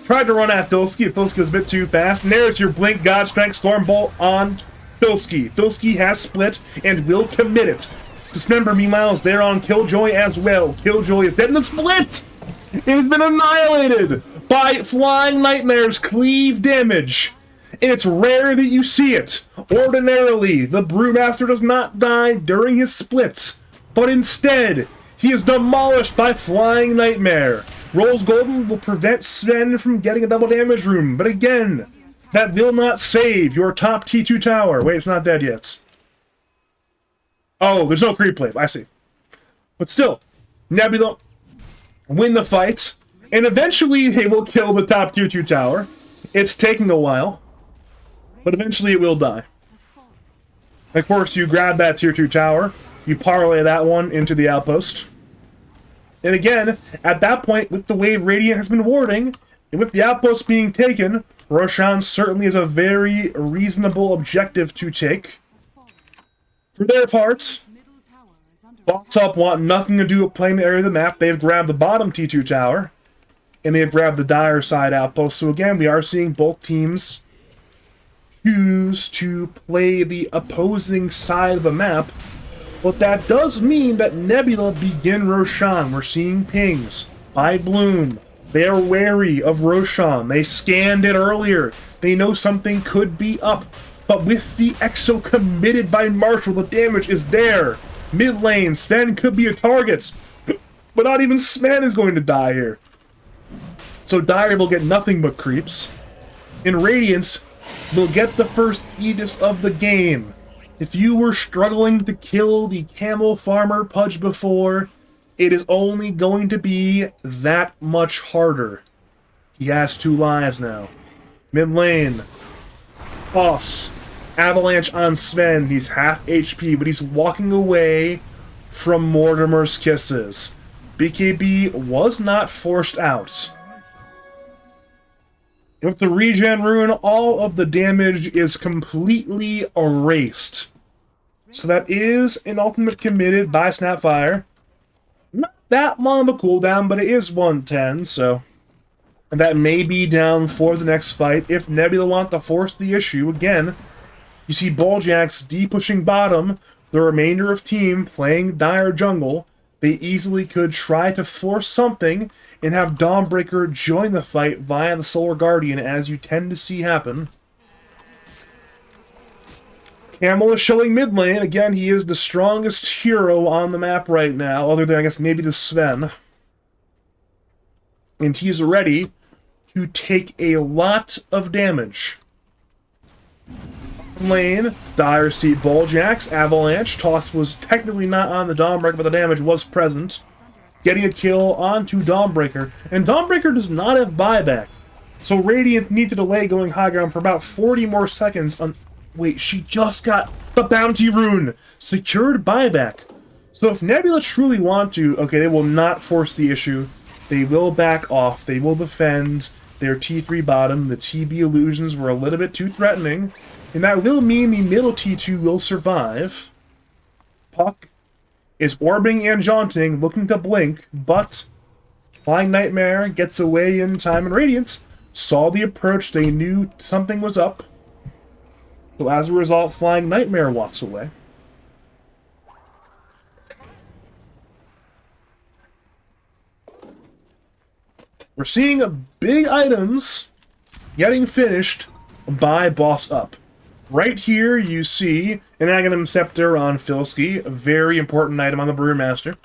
tried to run at Filsky. Filsky was a bit too fast. And there's your Blink God Strength Stormbolt on Filsky. Filsky has split and will commit it. Dismember, meanwhile, is there on Killjoy as well. Killjoy is dead in the split! It has been annihilated by Flying Nightmare's cleave damage. And it's rare that you see it. Ordinarily, the Brewmaster does not die during his splits, but instead, he is demolished by Flying Nightmare. Rolls Golden will prevent Sven from getting a double damage rune, but again, that will not save your top T2 tower. Wait, it's not dead yet. Oh, there's no creep wave, I see. But still, Nebula win the fight, and eventually they will kill the top tier 2 tower. It's taking a while, but eventually it will die. Of course, you grab that tier 2 tower, you parlay that one into the outpost. And again, at that point, with the wave Radiant has been warding, and with the outpost being taken, Roshan certainly is a very reasonable objective to take. For their part, Middle tower is under Bots Up want nothing to do with playing the area of the map. They've grabbed the bottom T2 tower, and they've grabbed the dire side outpost. So again, we are seeing both teams choose to play the opposing side of the map. But that does mean that Nebula begin Roshan. We're seeing pings by Bloom. They are wary of Roshan. They scanned it earlier. They know something could be up. But with the Exo committed by Marshall, the damage is there. Mid lane, Sven could be a target. But not even Sven is going to die here. So Dire will get nothing but creeps. In Radiance, they'll get the first Aegis of the game. If you were struggling to kill the Camel Farmer Pudge before, it is only going to be that much harder. He has 2 lives now. Mid lane. Toss. Avalanche on Sven. He's half HP, but he's walking away from Mortimer's kisses. BKB was not forced out. With the regen rune, all of the damage is completely erased. So that is an ultimate committed by Snapfire. Not that long of a cooldown, but it is 110, so... And that may be down for the next fight if Nebula want to force the issue. Again, you see Bulljax D-pushing bottom, the remainder of team playing Dire jungle. They easily could try to force something and have Dawnbreaker join the fight via the Solar Guardian, as you tend to see happen. Camel is showing mid lane. Again, he is the strongest hero on the map right now, other than, I guess, maybe the Sven. And he's ready to take a lot of damage. Lane, Dire see Bulljax, Avalanche. Toss was technically not on the Dawnbreaker, but the damage was present. Getting a kill onto Dawnbreaker. And Dawnbreaker does not have buyback. So Radiant need to delay going high ground for about 40 more seconds on... Wait, she just got the bounty rune! Secured buyback. So if Nebula truly want to... Okay, they will not force the issue. They will back off. They will defend their T3 bottom. The TB illusions were a little bit too threatening. And that will mean the middle T2 will survive. Puck is orbiting and jaunting, looking to blink, but Flying Nightmare gets away in time, and Radiance saw the approach. They knew something was up. So as a result, Flying Nightmare walks away. We're seeing big items getting finished by Boss Up. Right here, you see an Aghanim Scepter on Filsky, a very important item on the Brewmaster.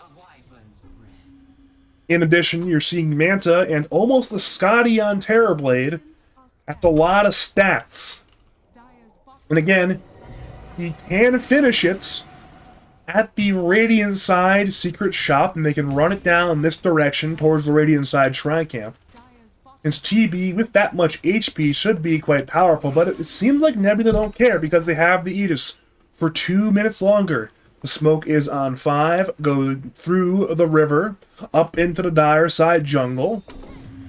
In addition, you're seeing Manta and almost the Scotty on Terrorblade. That's a lot of stats. And again, he can finish it at the Radiant side secret shop, and they can run it down in this direction towards the Radiant side Shrine Camp. Since TB with that much HP should be quite powerful, but it seems like Nebula don't care because they have the Aegis for 2 minutes longer. The smoke is on 5, go through the river, up into the Dire side jungle.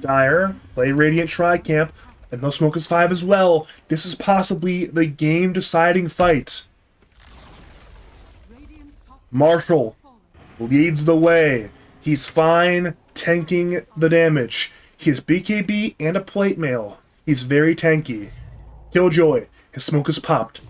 Dire, play Radiant Tri-Camp, and no smoke is 5 as well. This is possibly the game-deciding fight. Marshall leads the way. He's fine tanking the damage. He has BKB and a plate mail. He's very tanky. Killjoy, his smoke is popped.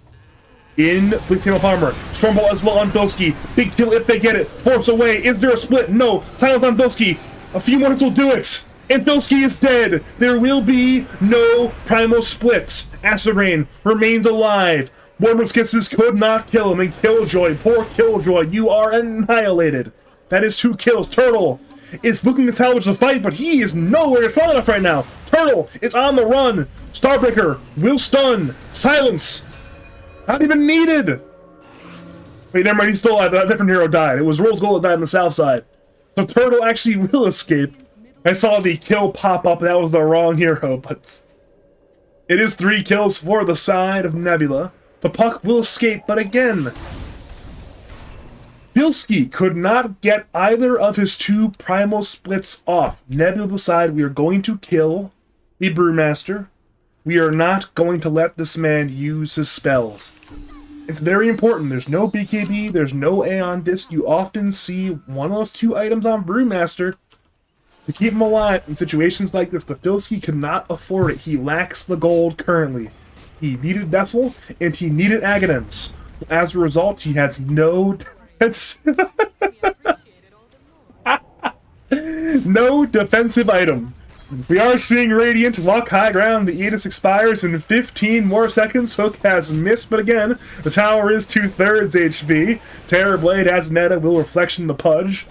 In with Tail Armor. Stormbolt as well on Bilski. Big kill if they get it. Force away. Is there a split? No. Silence on Bilski. A few more hits will do it. And Bilski is dead. There will be no primal splits. Acid Rain remains alive. Warmer's Kisses could not kill him. And Killjoy, poor Killjoy, you are annihilated. That is 2 kills. Turtle is looking to salvage the fight, but he is nowhere strong enough right now. Turtle is on the run. Starbreaker will stun. Silence. Not even needed. Wait, never mind. He's still alive. A different hero died. It was Rose Gold that died on the south side. So Turtle actually will escape. I saw the kill pop up. That was the wrong hero, but it is 3 kills for the side of Nebula. The puck will escape, but again, Bilski could not get either of his 2 primal splits off. Nebula decided we are going to kill the Brewmaster. We are not going to let this man use his spells. It's very important. There's no BKB, there's no Aeon Disc. You often see one of those 2 items on Brewmaster to keep him alive in situations like this, but Bilski could not afford it. He lacks the gold currently. He needed Vessel, and he needed Aghanims. As a result, he has no no defensive item. We are seeing Radiant lock high ground. The Aegis expires in 15 more seconds. Hook has missed, but again, the tower is 2/3 HP. Terrorblade as meta will reflection the Pudge.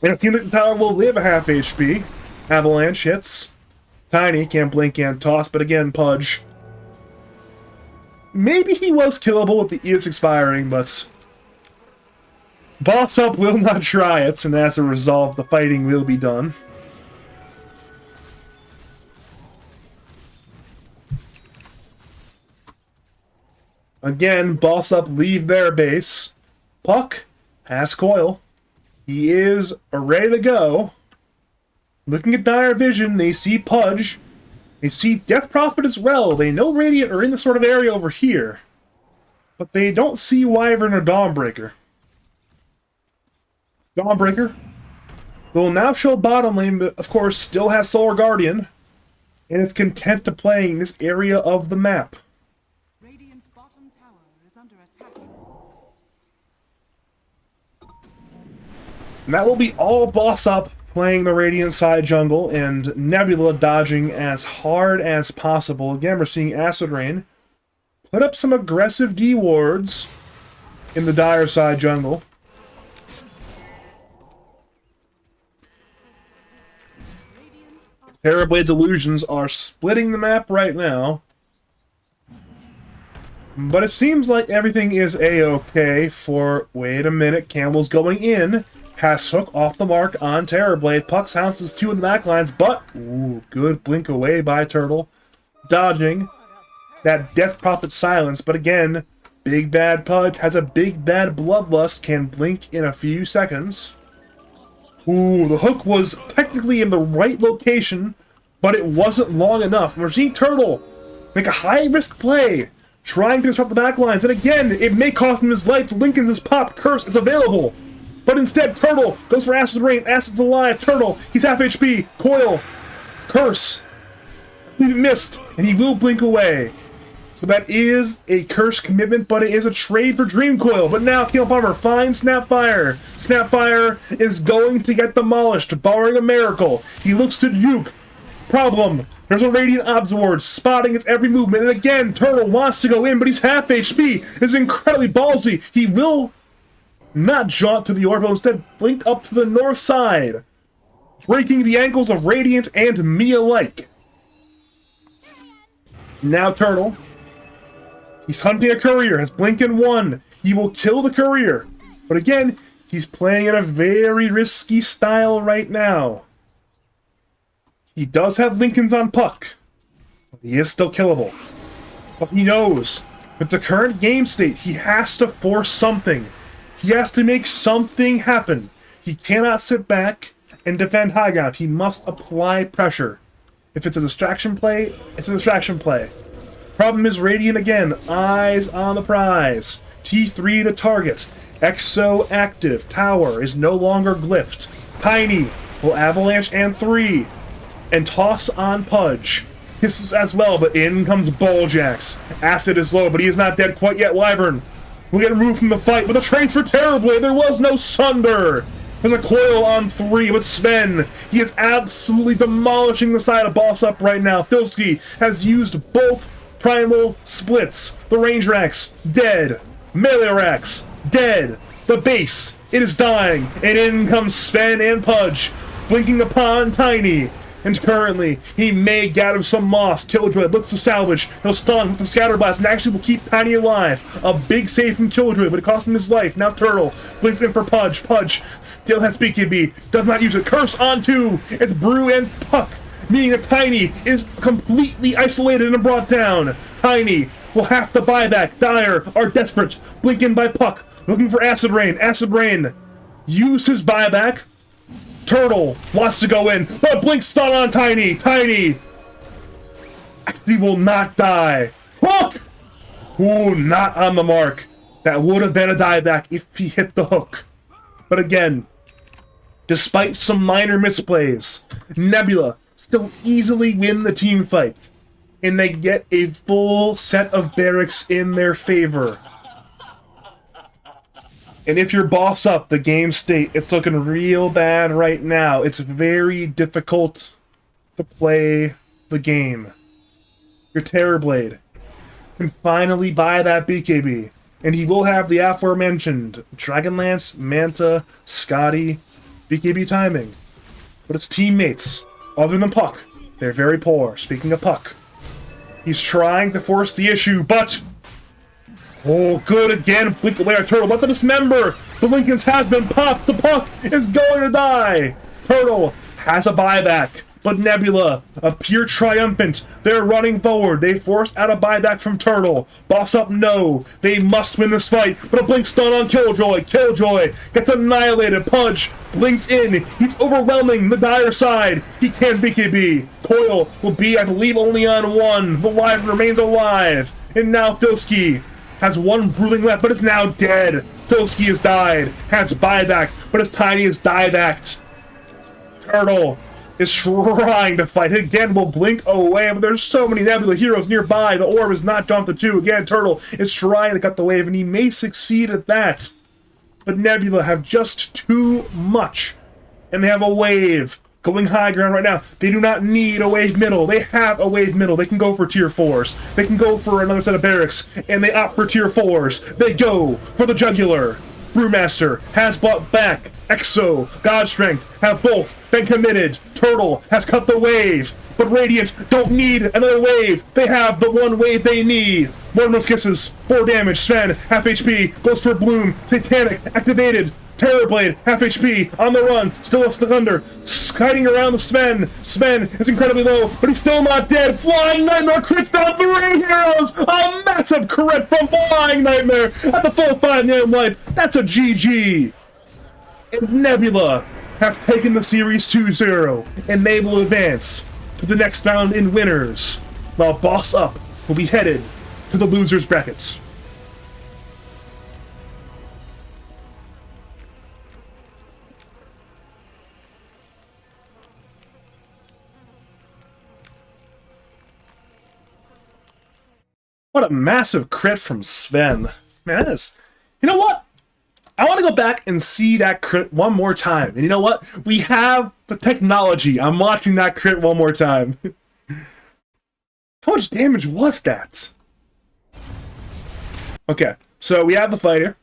And it seems like the tower will live a half HP. Avalanche hits. Tiny, can't blink, can't toss, but again, Pudge. Maybe he was killable with the Aegis expiring, but Boss Up will not try it, and as a result, the fighting will be done. Again, Boss Up leave their base. Puck has Coil. He is ready to go. Looking at Dire Vision, they see Pudge. They see Death Prophet as well. They know Radiant are in this sort of area over here. But they don't see Wyvern or Dawnbreaker. Dawnbreaker will now show bottom lane, but of course still has Solar Guardian. And is content to play in this area of the map. Radiant's bottom tower is under attack. And that will be all Boss Up playing the Radiant side jungle, and Nebula dodging as hard as possible. Again, we're seeing Acid Rain put up some aggressive D-wards in the Dire side jungle. Terrorblade's illusions are splitting the map right now. But it seems like everything is A-okay for... Wait a minute, Campbell's going in. Has Hook off the mark on Terrorblade. Puck sounds 2 in the backlines, but... Ooh, good blink away by Turtle. Dodging that Death Prophet silence, but again, Big Bad Pudge has a Big Bad Bloodlust, can blink in a few seconds. Ooh, the Hook was technically in the right location, but it wasn't long enough. We're seeing Turtle make a high-risk play, trying to disrupt the backlines, and again, it may cost him his life. Lincoln's pop curse is available. But instead, Turtle goes for Acid Rain. Acid's alive. Turtle, he's half HP. Coil. Curse. He missed, and he will blink away. So that is a curse commitment, but it is a trade for Dream Coil. But now, Keel Palmer finds Snapfire. Snapfire is going to get demolished, barring a miracle. He looks to Juke. Problem. There's a Radiant Obsword spotting its every movement. And again, Turtle wants to go in, but he's half HP. It's incredibly ballsy. He will not jaunt to the orb, but instead blink up to the north side, breaking the ankles of Radiant and me alike. Now Turtle, he's hunting a courier, has blink in 1. He will kill the courier, but again, he's playing in a very risky style right now. He does have Lincolns on Puck. He is still killable. But he knows, with the current game state, he has to force something. He has to make something happen. He cannot sit back and defend high ground. He must apply pressure. If it's a distraction play, it's a distraction play. Problem is Radiant again. Eyes on the prize. T3 the target. Exo active. Tower is no longer glyphed. Tiny will avalanche and 3. And toss on Pudge. Hisses as well, but in comes Bulljax. Acid is low, but he is not dead quite yet. Wyvern will get removed from the fight, but the transfer terribly. There was no Sunder. There's a coil on 3 with Sven. He is absolutely demolishing the side of Boss Up right now. Filsky has used both primal splits. The range racks, dead. Melee racks, dead. The base, it is dying. And in comes Sven and Pudge, blinking upon Tiny. And currently, he may gather some moss. Killjoy looks to salvage. He'll stun with the Scatterblast and actually will keep Tiny alive. A big save from Killjoy, but it cost him his life. Now Turtle blinks in for Pudge. Pudge still has BKB. Does not use it. Curse on 2. It's Brew and Puck. Meaning that Tiny is completely isolated and brought down. Tiny will have to buy back. Dire are desperate. Blink in by Puck. Looking for Acid Rain. Acid Rain. Use his buyback. Turtle wants to go in, but blink stun on Tiny. Tiny actually will not die. Hook! Ooh, not on the mark. That would have been a dieback if he hit the hook. But again, despite some minor misplays, Nebula still easily win the team fight. And they get a full set of barracks in their favor. And if you're Boss Up, the game state, it's looking real bad right now. It's very difficult to play the game. Your Terrorblade can finally buy that BKB. And he will have the aforementioned Dragonlance, Manta, Scotty, BKB timing. But his teammates, other than Puck, they're very poor. Speaking of Puck, he's trying to force the issue, but... Oh, good again. Blink away our Turtle. Let the dismember. The Lincolns has been popped. The Puck is going to die. Turtle has a buyback. But Nebula appear triumphant. They're running forward. They force out a buyback from Turtle. Boss Up, no. They must win this fight. But a blink stun on Killjoy. Killjoy gets annihilated. Pudge blinks in. He's overwhelming the Dire side. He can BKB. Coil will be, I believe, only on 1. The Wyvern remains alive. And now Filsky has 1 Bruising left, but is now dead. Filsky has died. Has buyback, but his Tiny is diebacked. Turtle is trying to fight. Again, will blink away, but there's so many Nebula heroes nearby. The orb is not jumped to 2. Again, Turtle is trying to cut the wave, and he may succeed at that. But Nebula have just too much. And they have a wave going high ground right now. They do not need a wave middle. They have a wave middle. They can go for tier 4s. They can go for another set of barracks, and they opt for tier 4s. They go for the jugular. Brewmaster has bought back. Exo, God Strength have both been committed. Turtle has cut the wave. But Radiant don't need another wave. They have the 1 wave they need. Mortimer's Kisses, 4 damage. Sven, half HP, goes for Bloom. Satanic, activated. Terrorblade, half HP, on the run, still a Thunder, skiting around the Sven. Sven is incredibly low, but he's still not dead. Flying Nightmare crits down 3 heroes! A massive crit from Flying Nightmare at the full 5-name life. That's a GG. And Nebula have taken the series 2-0, and they will advance to the next round in winners, while Boss Up will be headed to the losers brackets. What a massive crit from Sven. Man, that is... You know what? I want to go back and see that crit one more time. And you know what? We have the technology. I'm watching that crit one more time. How much damage was that? Okay, so we have the fighter.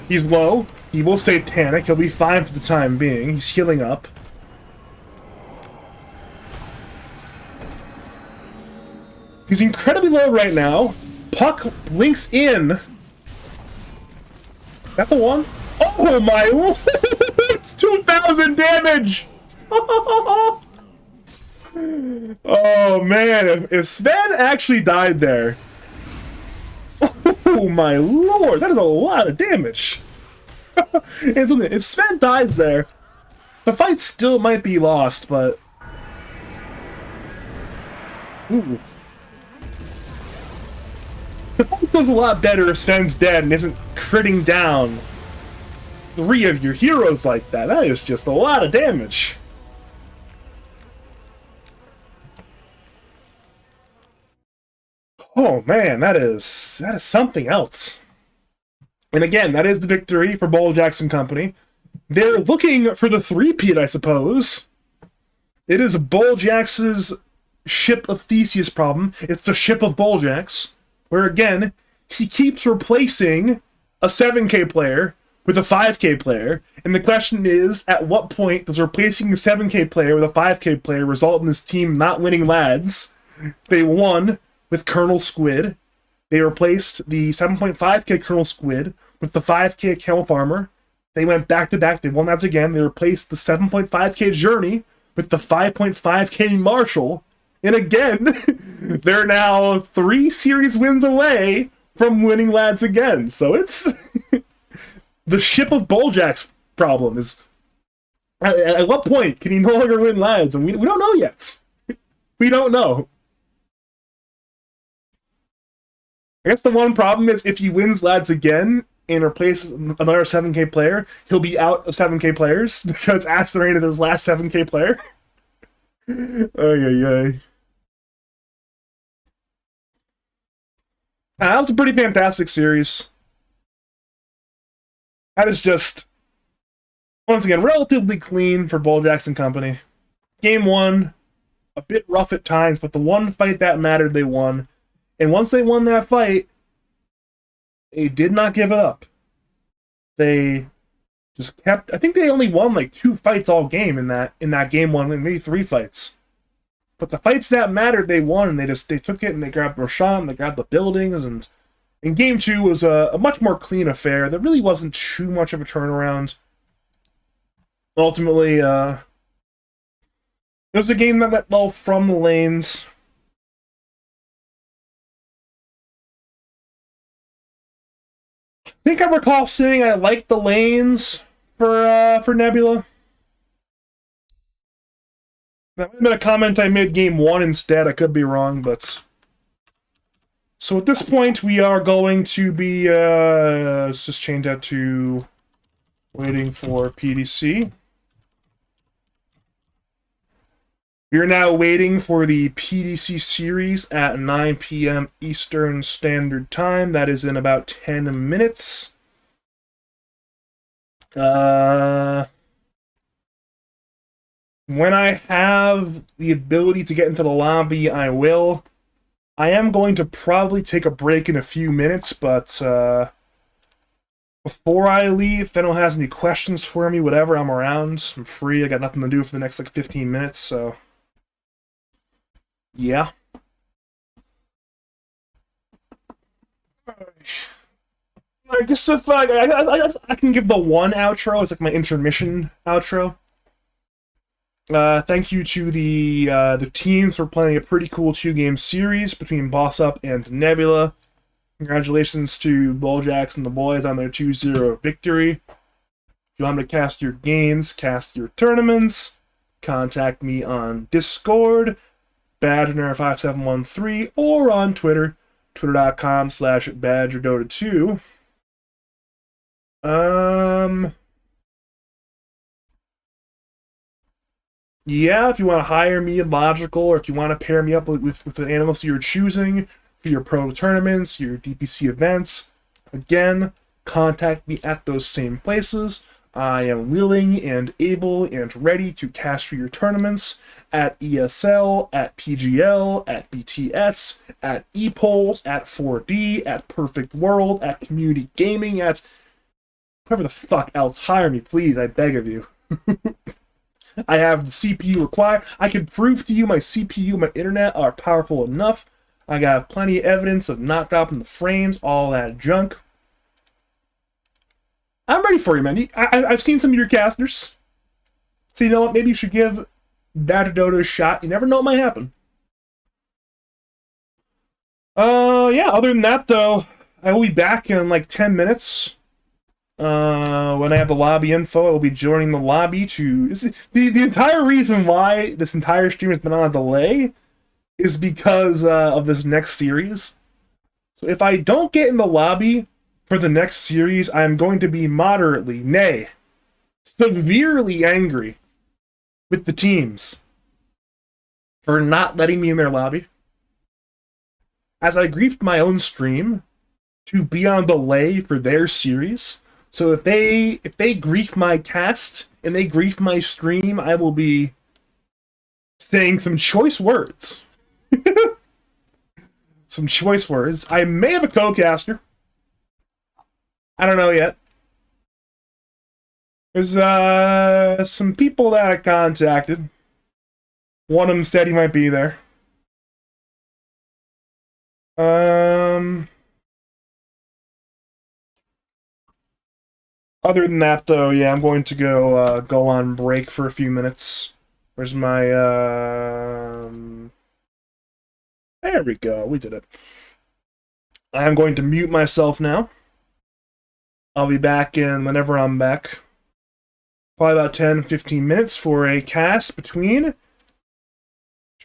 He's low. He will Satanic. He'll be fine for the time being. He's healing up. He's incredibly low right now. Puck blinks in. Is that the one? Oh my! It's 2,000 damage! Oh man, if Sven actually died there, oh my lord, that is a lot of damage. And something, if Sven dies there, the fight still might be lost, but ooh. The fight goes a lot better if Sven's dead and isn't critting down 3 of your heroes like that. That is just a lot of damage. Oh man, that is something else. And again, that is the victory for Bull Jackson Company. They're looking for the three-peat, I suppose. It is Bulljax's Ship of Theseus problem. It's the Ship of Bulljax, where again, he keeps replacing a 7k player with a 5k player, and the question is, at what point does replacing a 7k player with a 5k player result in this team not winning lads? They won with Colonel Squid. They replaced the 7.5k Colonel Squid with the 5k Camel Farmer. They went back-to-back. They won lads again. They replaced the 7.5k Journey with the 5.5k Marshall. And again, they're now 3 series wins away from winning lads again. So it's the Ship of Bulljax problem is at what point can he no longer win lads? And we don't know yet. We don't know. I guess the one problem is if he wins lads again and replaces another 7k player, he'll be out of 7k players because Asterane is his last 7k player. Ay. That was a pretty fantastic series. That is just, once again, relatively clean for Bull Jackson Company. Game 1, a bit rough at times, but the one fight that mattered, they won. And once they won that fight, they did not give it up. They just kept, I think they only won like 2 fights all game in that game 1, maybe 3 fights. But the fights that mattered, they won, and they took it and they grabbed Roshan, they grabbed the buildings, and in game 2 was a much more clean affair. There really wasn't too much of a turnaround. Ultimately, it was a game that went well from the lanes. I think I recall saying I liked the lanes for Nebula. That might have been a comment I made game 1 instead. I could be wrong, but... So at this point, we are going to be... let's just change that to... waiting for PDC. We are now waiting for the PDC series at 9 p.m. Eastern Standard Time. That is in about 10 minutes. When I have the ability to get into the lobby, I will. I am going to probably take a break in a few minutes, but before I leave, if anyone has any questions for me, whatever, I'm around. I'm free. I got nothing to do for the next 15 minutes, so yeah. I guess if I can give the one outro as my intermission outro. Thank you to the teams for playing a pretty cool 2-game series between Boss Up and Nebula. Congratulations to Bulljax and the boys on their 2-0 victory. If you want me to cast your games, cast your tournaments, contact me on Discord, Badger5713, or on Twitter, twitter.com/BadgerDota2. Yeah, if you want to hire me in Logical, or if you want to pair me up with an analyst you're choosing for your pro tournaments, your DPC events, again, contact me at those same places. I am willing and able and ready to cast for your tournaments at ESL, at PGL, at BTS, at ePols, at 4D, at Perfect World, at Community Gaming, at whoever the fuck else. Hire me, please, I beg of you. I have the CPU required. I can prove to you my CPU and my internet are powerful enough. I got plenty of evidence of not dropping the frames, all that junk. I'm ready for you, man. I've seen some of your casters. So you know what? Maybe you should give that Dota a shot. You never know what might happen. Yeah, other than that, though, I will be back in like 10 minutes. When I have the lobby info, I will be joining the lobby to... The entire reason why this entire stream has been on a delay is because of this next series. So if I don't get in the lobby for the next series, I'm going to be moderately, nay, severely angry with the teams for not letting me in their lobby. As I griefed my own stream to be on delay for their series. So if they grief my cast and they grief my stream, I will be saying some choice words. Some choice words. I may have a co-caster. I don't know yet. There's some people that I contacted. One of them said he might be there. Other than that, though, yeah, I'm going to go on break for a few minutes. Where's my There we go. We did it. I'm going to mute myself now. I'll be back in whenever I'm back. Probably about 10-15 minutes for a cast between. Should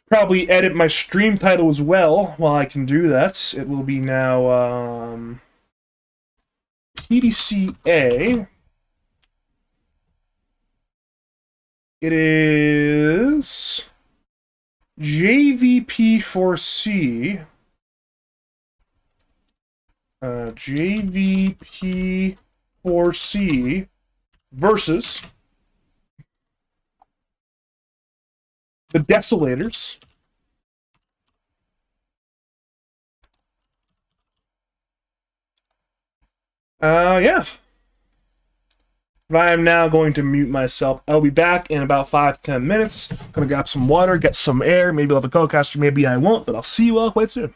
probably edit my stream title as well while I can do that. It will be now PDCA. It is JVP4C. JVP4C versus the Desolators. Yeah. But I am now going to mute myself. I'll be back in about 5-10 minutes. Gonna grab some water, get some air. Maybe I'll have a co-caster, maybe I won't, but I'll see you all quite soon.